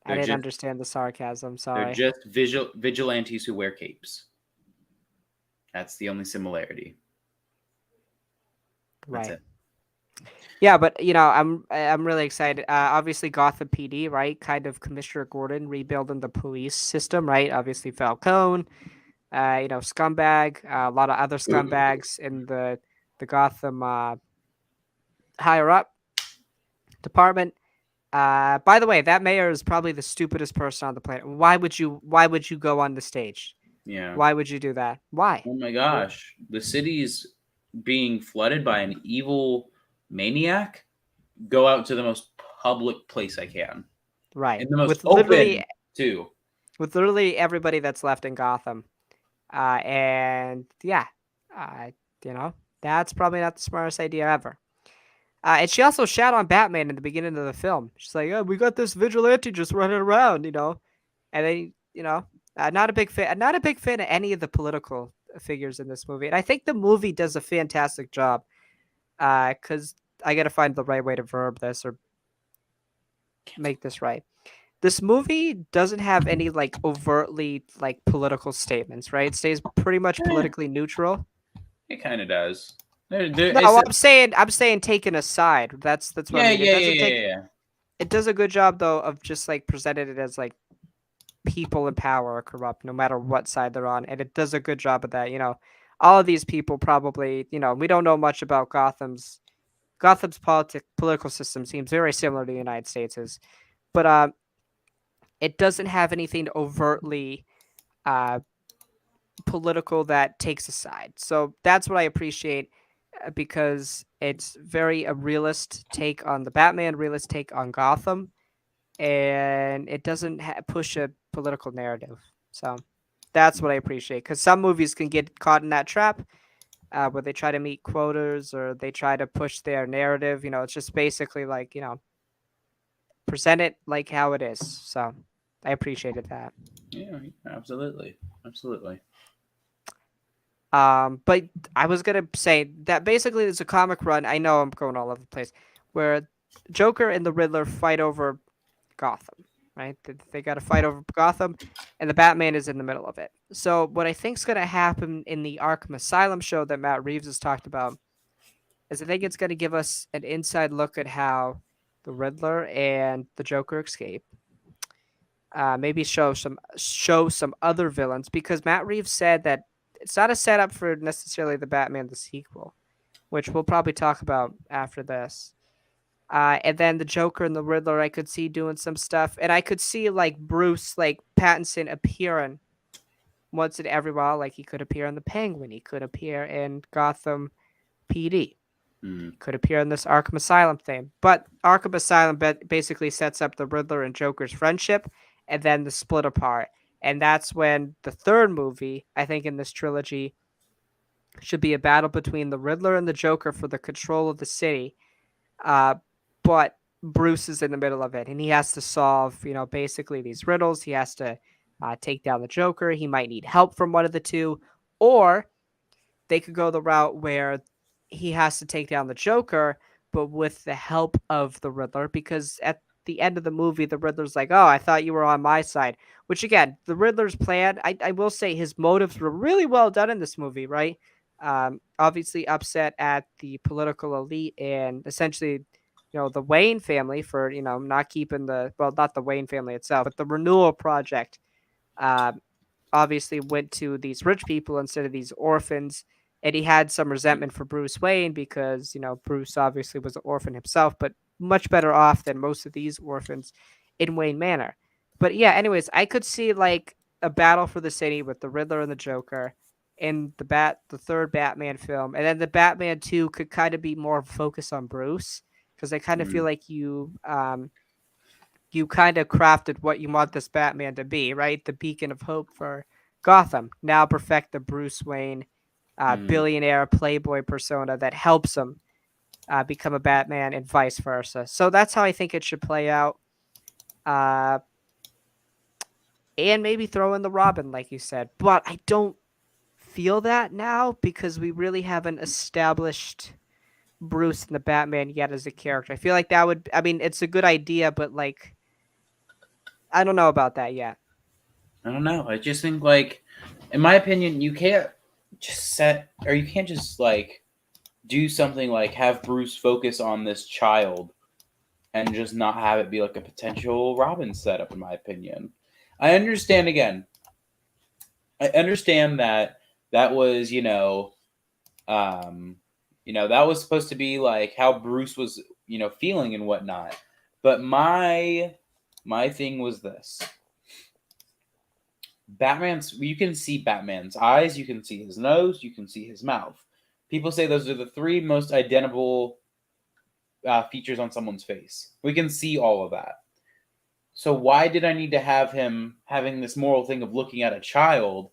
I didn't understand the sarcasm. Sorry. They're just vigilantes who wear capes. That's the only similarity. Right. That's it. Yeah, but I'm really excited. Obviously, Gotham PD, right? Kind of Commissioner Gordon rebuilding the police system, right? Obviously, Falcone, scumbag, a lot of other scumbags in the Gotham higher up department. By the way, that mayor is probably the stupidest person on the planet. Why would you go on the stage? Yeah. Why would you do that? Why? Oh my gosh, the city's being flooded by an evil maniac. Go out to the most public place I can. Right. And the most open too. With literally everybody that's left in Gotham. And yeah, that's probably not the smartest idea ever. And she also shat on Batman in the beginning of the film. She's like, "Oh, we got this vigilante just running around, and then not a big fan of any of the political figures in this movie. And I think the movie does a fantastic job. Because I gotta find the right way to verb this or make this right. This movie doesn't have any overtly political statements, right? It stays pretty much politically neutral. It kind of does. No, I'm saying taken aside. That's what I mean. Yeah. It does a good job though of just presenting it as people in power are corrupt no matter what side they're on, and it does a good job of that. All of these people probably, we don't know much about Gotham's political system. Seems very similar to the United States', but it doesn't have anything overtly political that takes a side. So that's what I appreciate. Because it's very a realist take on the Batman, realist take on Gotham, and it doesn't push a political narrative. So that's what I appreciate. Because some movies can get caught in that trap where they try to meet quotas or they try to push their narrative. It's just basically present it like how it is. So I appreciated that. Yeah, absolutely, absolutely. But I was gonna say that basically there's a comic run. I know I'm going all over the place, where Joker and the Riddler fight over Gotham. Right? They got to fight over Gotham, and the Batman is in the middle of it. So what I think's gonna happen in the Arkham Asylum show that Matt Reeves has talked about is I think it's gonna give us an inside look at how the Riddler and the Joker escape. Maybe show some other villains because Matt Reeves said that it's not a setup for necessarily the Batman the sequel, which we'll probably talk about after this. And then the Joker and the Riddler, I could see doing some stuff, and I could see like Bruce, like Pattinson, appearing once in every while. Like he could appear in the Penguin, he could appear in Gotham PD, Mm. could appear in this Arkham Asylum thing. But Arkham Asylum basically sets up the Riddler and Joker's friendship and then the split apart. And that's when the third movie, I think, in this trilogy should be a battle between the Riddler and the Joker for the control of the city. But Bruce is in the middle of it and he has to solve, basically these riddles. He has to take down the Joker. He might need help from one of the two. Or they could go the route where he has to take down the Joker, but with the help of the Riddler, because at the end of the movie, the Riddler's like, "Oh, I thought you were on my side." Which again, the Riddler's plan, I will say his motives were really well done in this movie, right? Obviously upset at the political elite and essentially, the Wayne family for, not keeping not the Wayne family itself, but the renewal project. Um, Obviously went to these rich people instead of these orphans. And he had some resentment for Bruce Wayne because, Bruce obviously was an orphan himself, but much better off than most of these orphans in Wayne Manor. But yeah, anyways, I could see like a battle for the city with the Riddler and the Joker in the third Batman film. And then the Batman 2 could kind of be more focused on Bruce because I kind of feel Mm. like you kind of crafted what you want this Batman to be, right? The beacon of hope for Gotham. Now perfect the Bruce Wayne Mm. billionaire playboy persona that helps him become a Batman and vice versa. So that's how I think it should play out. Uh, and maybe throw in the Robin, like you said. But I don't feel that now because we really haven't established Bruce and the Batman yet as a character. I feel like I mean, it's a good idea, but like, I don't know about that yet. I don't know. I just think, like, in my opinion, you can't just set, or you can't just like do something like have Bruce focus on this child and just not have it be like a potential Robin setup. In my opinion, I understand. Again, I understand that that was, that was supposed to be like how Bruce was, feeling and whatnot. But my thing was this: you can see Batman's eyes, you can see his nose, you can see his mouth. People say those are the three most identical features on someone's face. We can see all of that. So why did I need to have him having this moral thing of looking at a child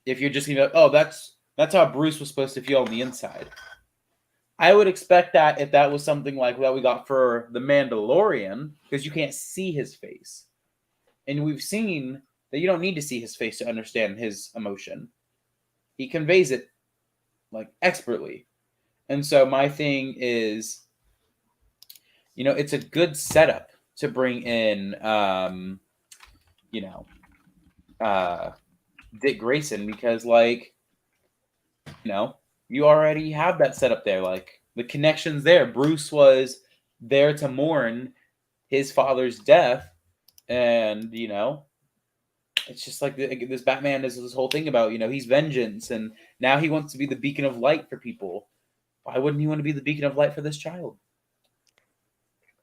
if you're just gonna be like, oh, that's how Bruce was supposed to feel on the inside? I would expect that if that was something like that we got for the Mandalorian, because you can't see his face. And we've seen that you don't need to see his face to understand his emotion. He conveys it like expertly. And so my thing is, it's a good setup to bring in, Dick Grayson because, like, you already have that setup there. Like, the connection's there. Bruce was there to mourn his father's death, and it's just like this Batman is this whole thing about he's vengeance, and now he wants to be the beacon of light for people. Why wouldn't he want to be the beacon of light for this child?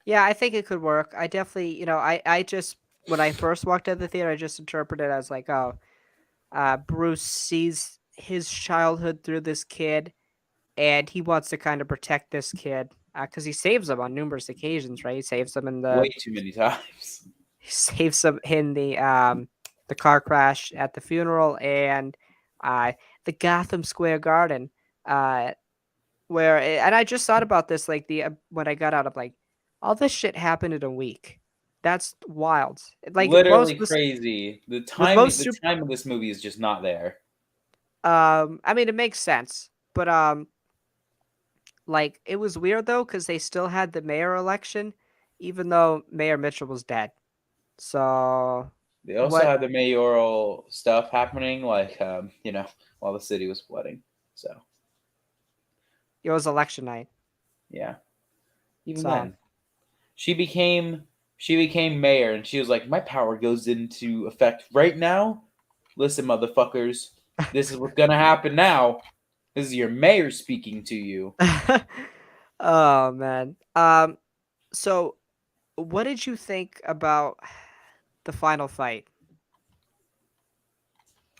Yeah, I think it could work. I definitely, I just when I first walked out of the theater, I just interpreted it as like, oh, Bruce sees his childhood through this kid, and he wants to kind of protect this kid because he saves him on numerous occasions, right? He saves him in Way the too many times. he saves him in the car crash at the funeral and the Gotham Square Garden, and I just thought about this like when I got out of like all this shit happened in a week. That's wild. Like Literally crazy. The with timing, most the super, time of this movie is just not there. I mean, it makes sense, but like it was weird though because they still had the mayor election, even though Mayor Mitchell was dead. So They also what? had the mayoral stuff happening, like while the city was flooding. So It was election night. yeah, even So then, she became she became mayor, and she was like, "My power goes into effect right now. Listen, motherfuckers, this is what's gonna happen now. This is your mayor speaking to you." oh man. So what did you think about the final fight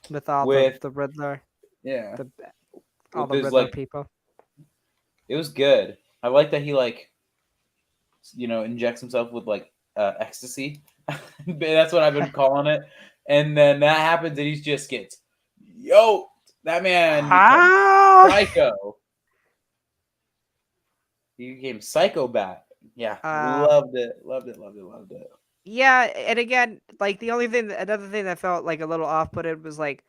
with all With the Riddler, yeah, the all with the his Riddler like, people? it was good. I like that he like injects himself with like ecstasy. That's what I've been calling it. And then that happens, and he just gets yo. That man becomes How? psycho. He became psychobat. Yeah, Um, loved it, loved it, loved it, loved it. yeah, and again, like the only thing, another thing that felt like a little off-putted was like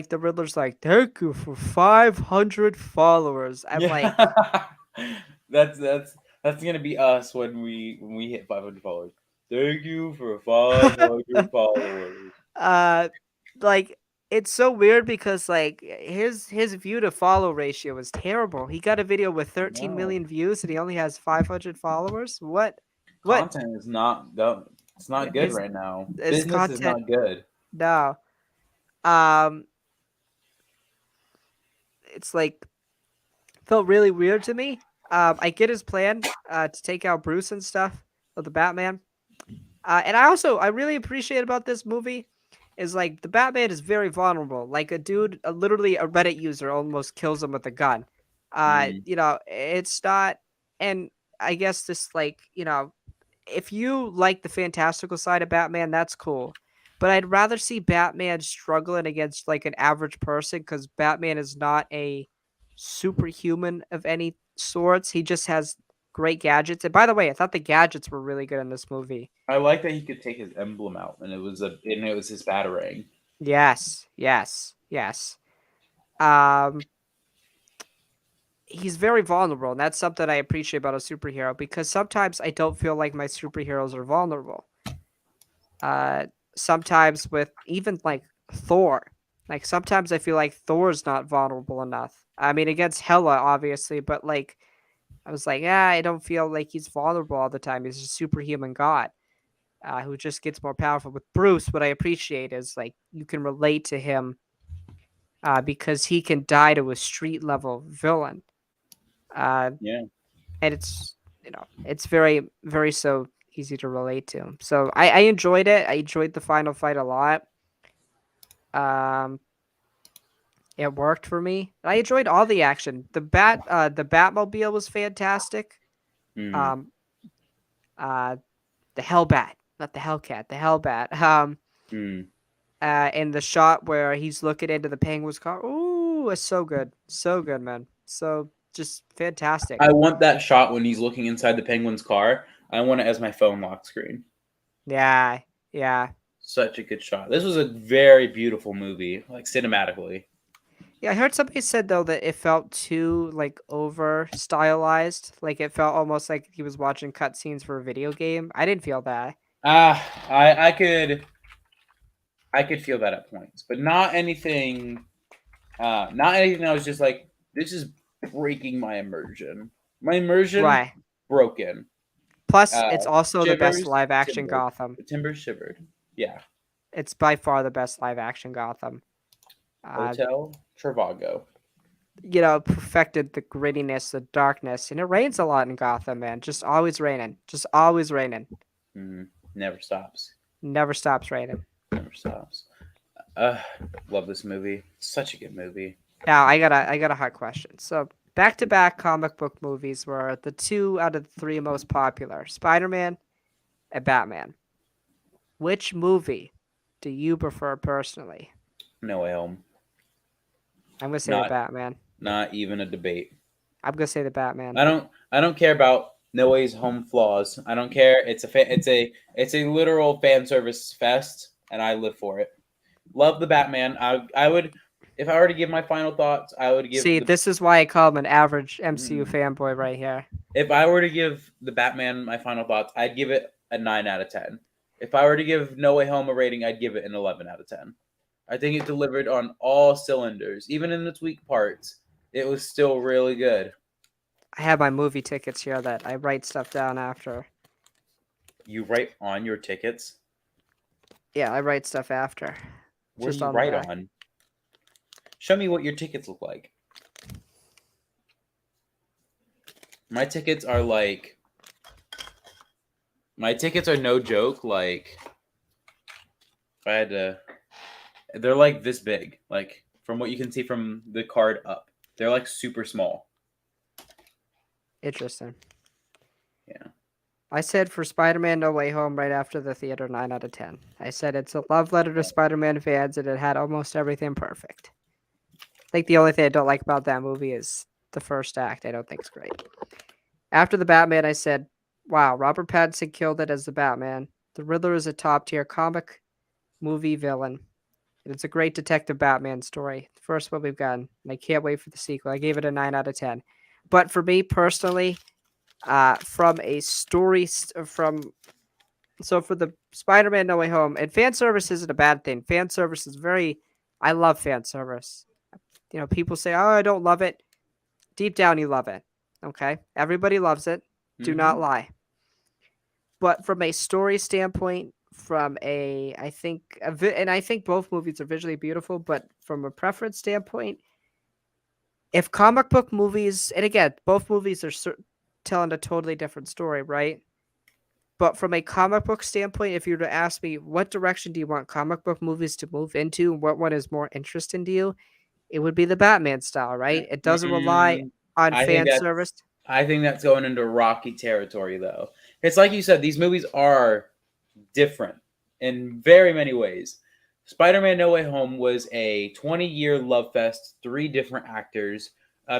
the Riddler's like, "Thank you for 500 followers." I'm like, Yeah, that's gonna be us when we hit 500 followers. Thank you for 500 followers. uh, like it's so weird because like his view to follow ratio is terrible. He got a video with 13 No, million views and he only has 500 followers. What? What? content is not go. It's not good His right now. his Business is content? not good. No. Um, it's like felt really weird to me. I get his plan to take out Bruce and stuff of the Batman. And I really appreciate about this movie is like the Batman is very vulnerable. Like a dude, literally a Reddit user almost kills him with a gun. Mm. It's not, and I guess this like if you like the fantastical side of Batman, that's cool. But I'd rather see Batman struggling against like an average person because Batman is not a superhuman of any sorts. He just has great gadgets. And by the way, I thought the gadgets were really good in this movie. I like that he could take his emblem out, and it was his batarang. Yes, yes, yes. Um, he's very vulnerable, and that's something I appreciate about a superhero because sometimes I don't feel like my superheroes are vulnerable. Uh, sometimes with even like Thor, like sometimes I feel like Thor's not vulnerable enough. I mean, against Hela, obviously, but like I was like, yeah, I don't feel like he's vulnerable all the time. He's a superhuman god who just gets more powerful. With Bruce, what I appreciate is like you can relate to him because he can die to a street level villain. Uh, Yeah, and it's it's very very so easy to relate to. So I enjoyed it. I enjoyed the final fight a lot. Um, it worked for me. I enjoyed all the action. The Batmobile was fantastic. mm, Um, uh, the Hellbat, not the Hellcat, the Hellbat. mm. In the shot where he's looking into the Penguin's car. Ooh, it's so good, man. So just fantastic. I want that shot when he's looking inside the Penguin's car. I want it as my phone lock screen. Yeah, yeah. Such a good shot. This was a very beautiful movie, like cinematically. Yeah, I heard somebody said though that it felt too like over stylized. Like it felt almost like he was watching cutscenes for a video game. I didn't feel that. I could feel that at points, but not anything that was just like this is breaking my immersion. My immersion Right. broken. Plus, Uh, it's also the best shivers, live action timber. Gotham. The timber shivered. Yeah. It's by far the best live action Gotham. Uh, Hotel Travago. Perfected the grittiness, the darkness, and it rains a lot in Gotham, man. Just always raining. Just always raining. Mm, never stops. Never stops raining. Never stops. Uh, love this movie. Such a good movie. Now I got a hot question. So back to back comic book movies were the two out of the three most popular: Spider-Man and Batman. Which movie do you prefer personally? No way home. I'm gonna say the Not Batman. not even a debate. I'm gonna say the Batman. I don't care about No Way's Home flaws. I don't care. It's a literal fan service fest, and I live for it. Love the Batman. I would, if I were to give my final thoughts, I would give See, the this is why I call him an average MCU mm, fanboy right here. if I were to give the Batman my final thoughts, I'd give it a 9 out of 10. If I were to give No Way Home a rating, I'd give it an 11 out of 10. I think it delivered on all cylinders, even in its weak parts. It was still really good. I have my movie tickets here that I write stuff down after. You write on your tickets. Yeah, I write stuff after. What do Just you on the write back. on? Show me what your tickets look like. My tickets are like. My tickets are no joke. Like, if I had to. They're like this big. Like, from what you can see from the card up. They're like super small. Interesting. Yeah. I said for Spider-Man No Way Home right after the theater, 9 out of 10. I said it's a love letter to Spider-Man fans, and it had almost everything perfect. I think the only thing I don't like about that movie is the first act. I don't think it's great. After the Batman, I said, wow, Robert Pattinson killed it as the Batman. The Riddler is a top-tier comic movie villain. And it's a great detective Batman story. The first one we've gotten. And I can't wait for the sequel. I gave it a 9 out of 10. But for me personally, from a story, so for the Spider-Man No Way Home, and fan service isn't a bad thing. Fan service is I love fan service. You know, people say, oh, I don't love it. Deep down, you love it. Okay? Everybody loves it. Do not lie. But from a story standpoint, I think both movies are visually beautiful, but from a preference standpoint, if comic book movies, and again, both movies are telling a totally different story, right? But from a comic book standpoint, if you were to ask me what direction do you want comic book movies to move into and what one is more interesting to you, it would be the Batman style, right? It doesn't rely Mm, on I think fan that's service. I think that's going into rocky territory though. It's like you said, these movies are different in very many ways. Spider-Man No Way Home was a 20-year love fest, three different actors,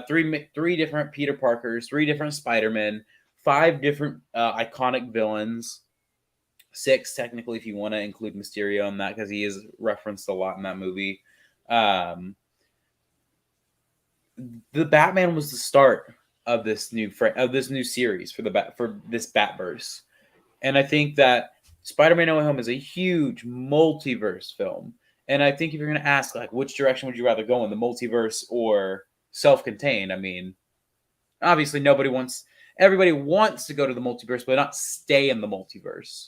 three different Peter Parkers, three different Spider-Men, five different iconic villains, six technically if you want to include Mysterio in that because he is referenced a lot in that movie. The Batman was the start of this new series for this Batverse, and I think that Spider-Man: No Way Home is a huge multiverse film. And I think if you're going to ask like which direction would you rather go in, the multiverse or self-contained, I mean, obviously everybody wants to go to the multiverse, but not stay in the multiverse.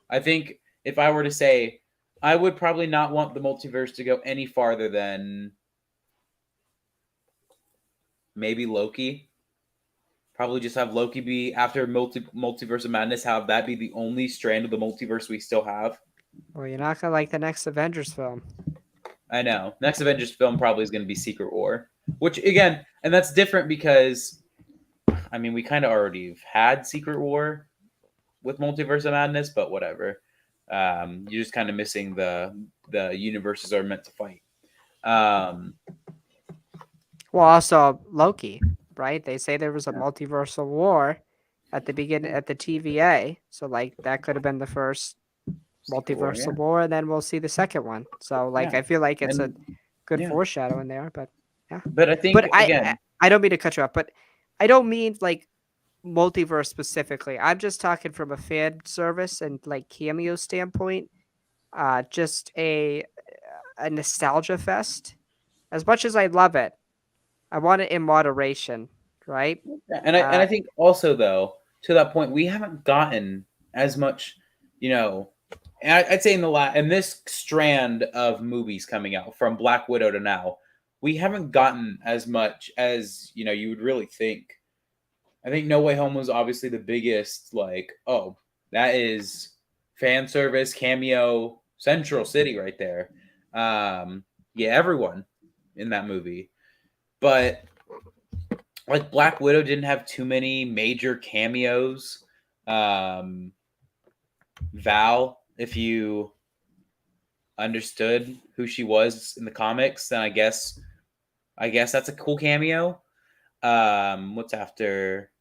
I think if I were to say, I would probably not want the multiverse to go any farther than maybe Loki. Probably just have Loki be after Multiverse of Madness, have that be the only strand of the multiverse we still have. Well, you're not gonna like the next Avengers film. I know. Next Avengers film probably is going to be Secret War, which again, and that's different because, I mean, we kind of already have had Secret War with Multiverse of Madness, but whatever. You're just kind of missing the universes are meant to fight. Well, also Loki, right? They say there was a multiversal war at the beginning at the TVA, so like that could have been the first Secret War, multiversal war, and then we'll see the second one. So like yeah, I feel like it's a and good yeah. foreshadowing there, but yeah. But I think But again, I don't mean to cut you off, but I don't mean like multiverse specifically. I'm just talking from a fan service and like cameo standpoint. Just a nostalgia fest. As much as I love it, I want it in moderation, right? and I think also though to that point, we haven't gotten as much, you know. And I'd say in this strand of movies coming out from Black Widow to now, we haven't gotten as much as you would really think. I think No Way Home was obviously the biggest, like, oh, that is fan service cameo Central City right there. Yeah, everyone in that movie, but like Black Widow didn't have too many major cameos. Val, if you understood who she was in the comics, then I guess that's a cool cameo. What's after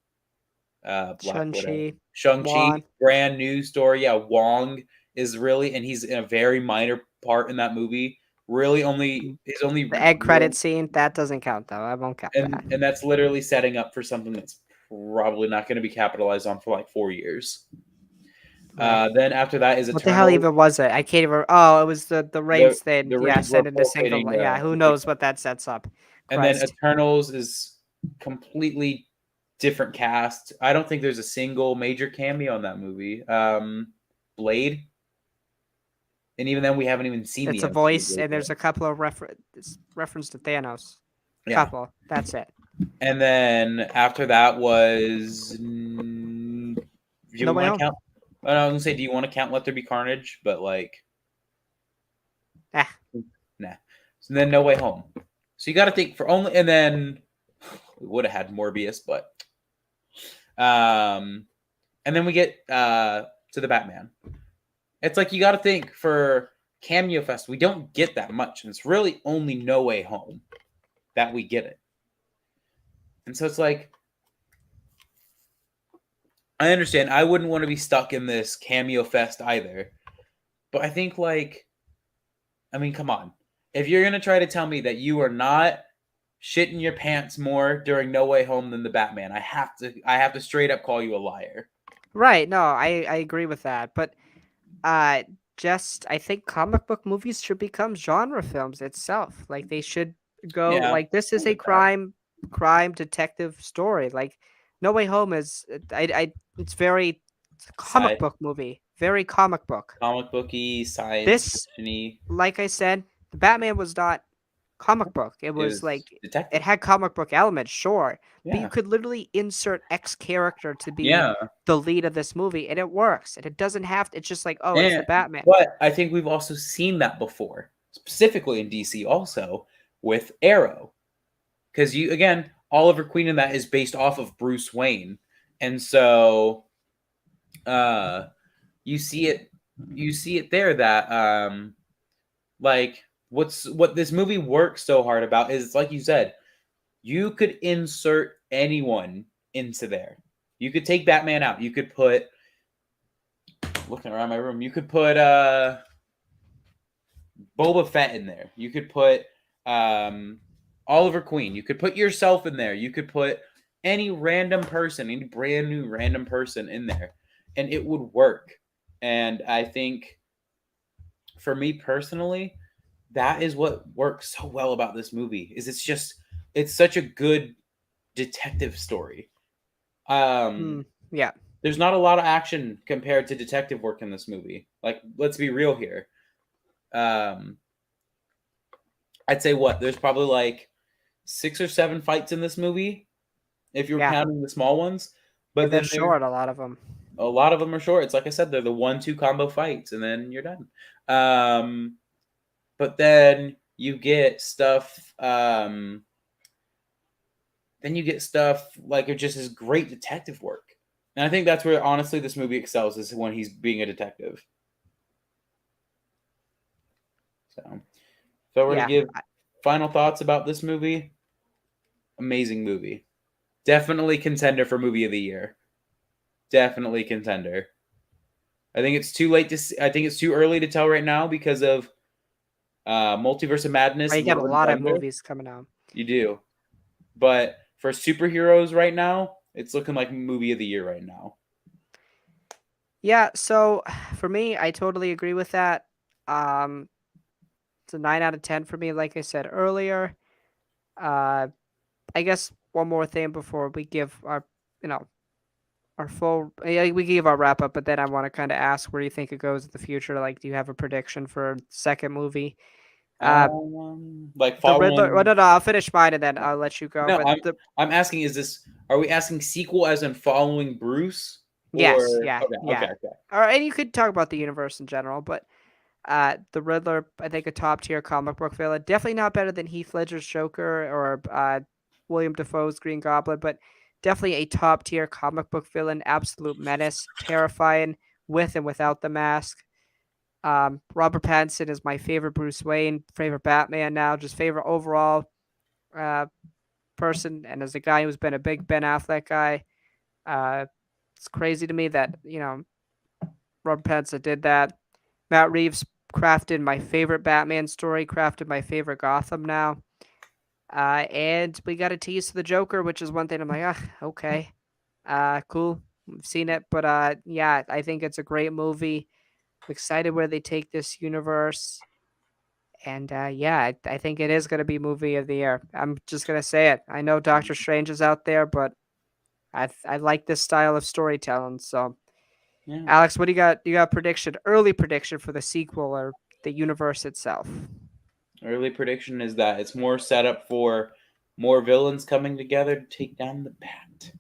Black Widow. Shang-Chi, Shang-Chi, Juan. brand new story. Yeah, Wong is really, and he's in a very minor part in that movie. Really, only his only The egg real, credit scene, that doesn't count though. I won't count that. and that's literally setting up for something that's probably not going to be capitalized on for like 4 years. Right. Then after that is What the hell Eternal. even was it? I can't even. Oh, it was the The Raids thing. the Yeah, rings were sent into forfeiting single. Yeah, who the knows what that sets up? and then Christ. Eternals is completely different cast. I don't think there's a single major cameo in that movie. Blade, and even then we haven't even seen It's the a MCU voice, Blade and yet. there's a couple of reference to Thanos. Yeah, Couple. That's it. and then after that was. Do No you Way want to Home. count? I was gonna say, do you want to count Let There Be Carnage? But like, Ah, nah. So then No Way Home. So you got to think for only, and then we would have had Morbius, but and then we get to the Batman. It's like you got to think for Cameo Fest, we don't get that much, and it's really only No Way Home that we get it. And so it's like, I understand. I wouldn't want to be stuck in this Cameo Fest either, but I think like, I mean, come on, if you're gonna try to tell me that you are not shitting your pants more during No Way Home than the Batman, I have to straight up call you a liar. right. No, I agree with that. But uh, just I think comic book movies should become genre films itself. Like they should go Yeah, like this I is a get that. crime detective story. Like No Way Home is it's very it's a comic Side book movie. Very comic book. comic booky, science This, fictiony. like I said, the Batman was not comic book. It It was was like it detective. had comic book elements, sure, but you Yeah, could literally insert X character to be yeah, the lead of this movie, and it works. And it doesn't have. It's just like, oh, it's the and Batman. but I think we've also seen that before, specifically in DC, also with Arrow, because you again, Oliver Queen in that is based off of Bruce Wayne, and so uh, you see it there that like what this movie works so hard about is like you said, you could insert anyone into there. You could take Batman out. You could put looking around my room. You could put Boba Fett in there. You could put Oliver Queen. You could put yourself in there. You could put any random person, any brand new random person in there, and it would work. And I think for me personally, that is what works so well about this movie. Is it's such a good detective story. Hmm. Um, Yeah. there's not a lot of action compared to detective work in this movie. Like, let's be real here. Um, I'd say what there's probably like 6 or 7 fights in this movie, if you're Yeah. counting the small ones. But And they're then short. A lot of them. a lot of them are short. It's like I said, they're the 1-2 combo fights, and then you're done. But then you get stuff. Then you get stuff like it just is great detective work, and I think that's where honestly this movie excels is when he's being a detective. So, if I were to Yeah. give final thoughts about this movie, amazing movie. Definitely contender for movie of the year. Definitely contender. I think it's too late to. I think it's too early to tell right now because of Multiverse of Madness. You got a Love and lot of Thunder. movies coming out. You do, but for superheroes right now, it's looking like movie of the year right now. Yeah. So for me, I totally agree with that. Um, it's a 9 out of 10 for me. Like I said earlier. Uh, I guess one more thing before we give our, you know, our full. Yeah, we give our wrap up, but then I want to kind of ask where do you think it goes in the future? Like, do you have a prediction for second movie? Uh, Like the Riddler. Well, following. no, no, I'll finish mine and then I'll let you go. No, But I'm the I'm asking. Is this? Are we asking sequel as in following Bruce? Or yes, yeah, yeah. okay. Or and you could talk about the universe in general, but the Riddler, I think a top tier comic book villain. Definitely not better than Heath Ledger's Joker or William Defoe's Green Goblin, but definitely a top tier comic book villain. Absolute menace, terrifying with and without the mask. Robert Pattinson is my favorite Bruce Wayne, favorite Batman now, just favorite overall uh, person. And as a guy who's been a big Ben Affleck guy, It's crazy to me that Robert Pattinson did that. Matt Reeves crafted my favorite Batman story, crafted my favorite Gotham now. And we got a tease to the Joker, which is one thing I'm like, okay. Cool. We've seen it, but yeah, I think it's a great movie. I'm excited where they take this universe. And yeah, I think it is going to be movie of the year. I'm just going to say it. I know Doctor Strange is out there, but I like this style of storytelling. So, Yeah. Alex, what do you got? You got a prediction, early prediction for the sequel or the universe itself? Early prediction is that it's more set up for more villains coming together to take down the Bat.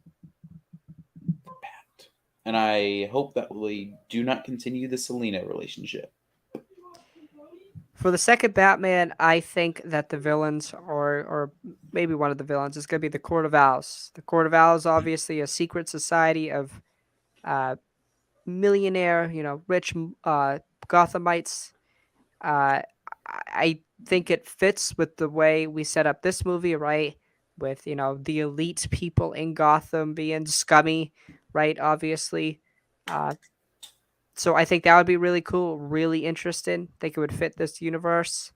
And I hope that we do not continue the Selena relationship. For the second Batman, I think that the villains, or maybe one of the villains, is going to be the Court of Owls. The Court of Owls, obviously, a secret society of uh, millionaire, rich Gothamites. I think it fits with the way we set up this movie, right? With the elite people in Gotham being scummy, right? Obviously, uh, so I think that would be really cool, really interesting. I think it would fit this universe.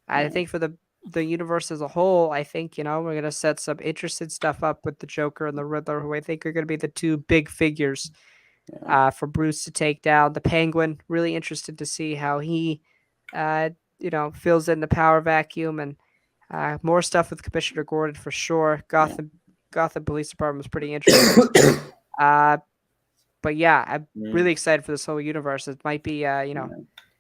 I think for the universe as a whole, I think we're gonna set some interesting stuff up with the Joker and the Riddler, who I think are gonna be the two big figures for Bruce to take down. The Penguin, really interested to see how he, fills in the power vacuum, and more stuff with Commissioner Gordon for sure. Gotham Police Department was pretty interesting. But yeah, I'm really excited for this whole universe. It might be, I it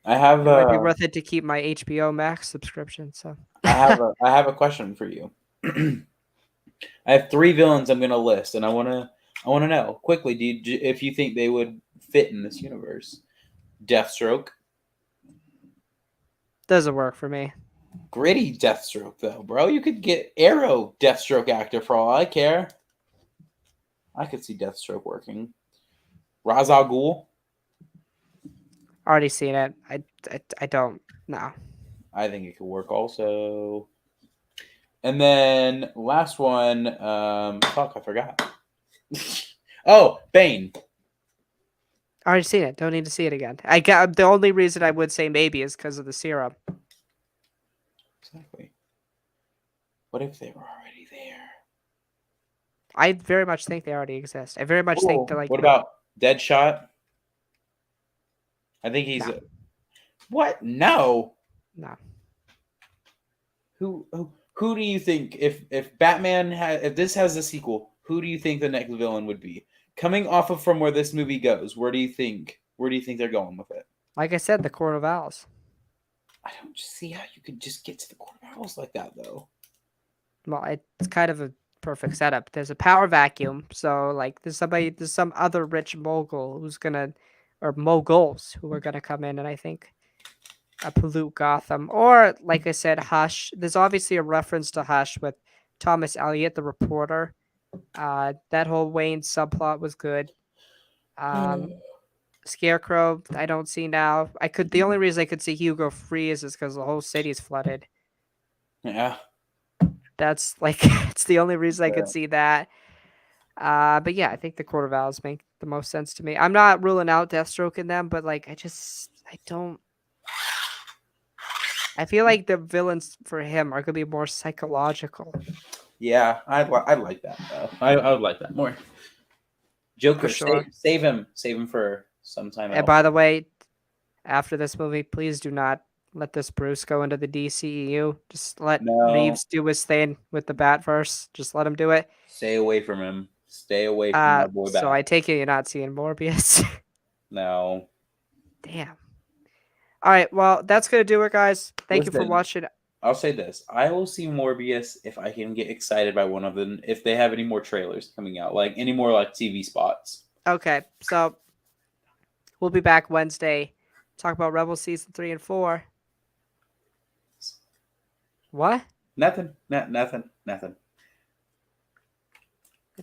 have might be worth it to keep my HBO Max subscription. So I have a question for you. I have 3 villains I'm gonna list, and I wanna know quickly. If you think they would fit in this universe? Deathstroke. doesn't work for me. Gritty Deathstroke, though, bro. You could get Arrow Deathstroke actor for all I care. I could see Deathstroke working. Ra's al Ghul. Already seen it. I don't know. I think it could work also. And then last one, fuck, I forgot. Oh, Bane. Already seen it. Don't need to see it again. I got the only reason I would say maybe is because of the serum. Exactly. What if they were already there? I very much think they already exist. I very much think that What about Deadshot? I think he's No. What? No. No. Who do you think if Batman if this has a sequel, who do you think the next villain would be? Coming off of from where this movie goes, where do you think they're going with it? Like I said, the Court of Owls. I don't see how you could just get to the Court of Owls like that, though. Well, it's kind of a perfect setup. There's a power vacuum, so like there's some other rich mogul who's gonna, or moguls who are gonna come in and I think pollute Gotham. Or like I said, Hush. There's obviously a reference to Hush with Thomas Elliot, the reporter. That whole Wayne subplot was good. Scarecrow, I don't see now. The only reason I could see Hugo Freeze is because the whole city's flooded. Yeah. That's like it's the only reason I could see that. But yeah, I think the Court of Owls make the most sense to me. I'm not ruling out Deathstroke in them, but like I don't. I feel like the villains for him are gonna be more psychological. Yeah, I'd like that though. I would like that more. Joker, sure. save him for some time. And by the way, after this movie, please do not let this Bruce go into the DCEU. Just let Reeves do his thing with the Batverse. Just let him do it. Stay away from him. Stay away from my boy Bat. So I take it you're not seeing Morbius. No. Damn. All right, well, that's going to do it, guys. Thank you for watching. I'll say this. I will see Morbius if I can get excited by one of them, if they have any more trailers coming out, like any more like TV spots. Okay, so we'll be back Wednesday. Talk about Rebels Season 3 and 4. What? Nothing. You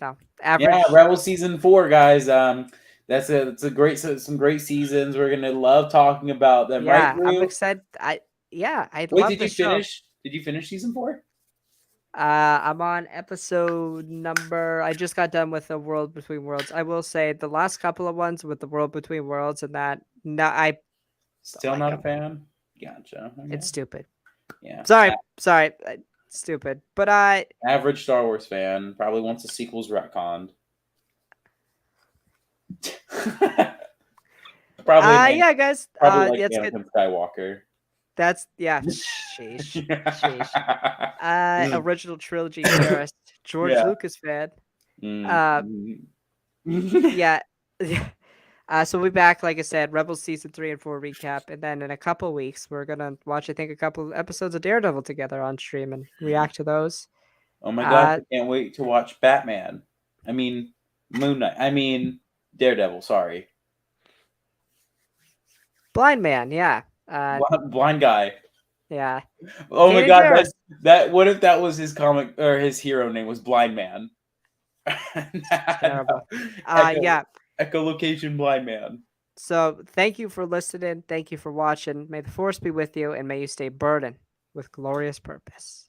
know, average. Yeah, Rebels Season 4, guys. It's a great some great seasons. We're gonna love talking about them. Yeah, right, I'm excited. Wait, did you finish? Did you finish Season 4? I'm on episode number. I just got done with the World Between Worlds. I will say the last couple of ones with the World Between Worlds and that, no, I Still like not a them. fan. Gotcha. Okay. It's stupid. Yeah. Sorry, stupid. But Average Star Wars fan probably wants the sequels retconned. Probably. yeah, guys. Probably like That's good. Anakin Skywalker. That's yeah. Sheesh, sheesh. Original trilogy purist, George Yeah. Lucas fan. Uh, Mm. yeah. So we'll be back, like I said, Rebels season 3 and 4 recap, and then in a couple weeks we're gonna watch, I think, a couple of episodes of Daredevil together on stream and react to those. Oh my gosh, Uh, I can't wait to watch Batman. I mean, Moon Knight. I mean, Daredevil. Sorry, Blind Man, yeah, blind guy. yeah. Oh my Kanan god, Jarrus. that. What if that was his comic or his hero name was Blind Man? Terrible. Echo, Yeah. echolocation Blind Man. So thank you for listening. Thank you for watching. May the force be with you, and may you stay burdened with glorious purpose.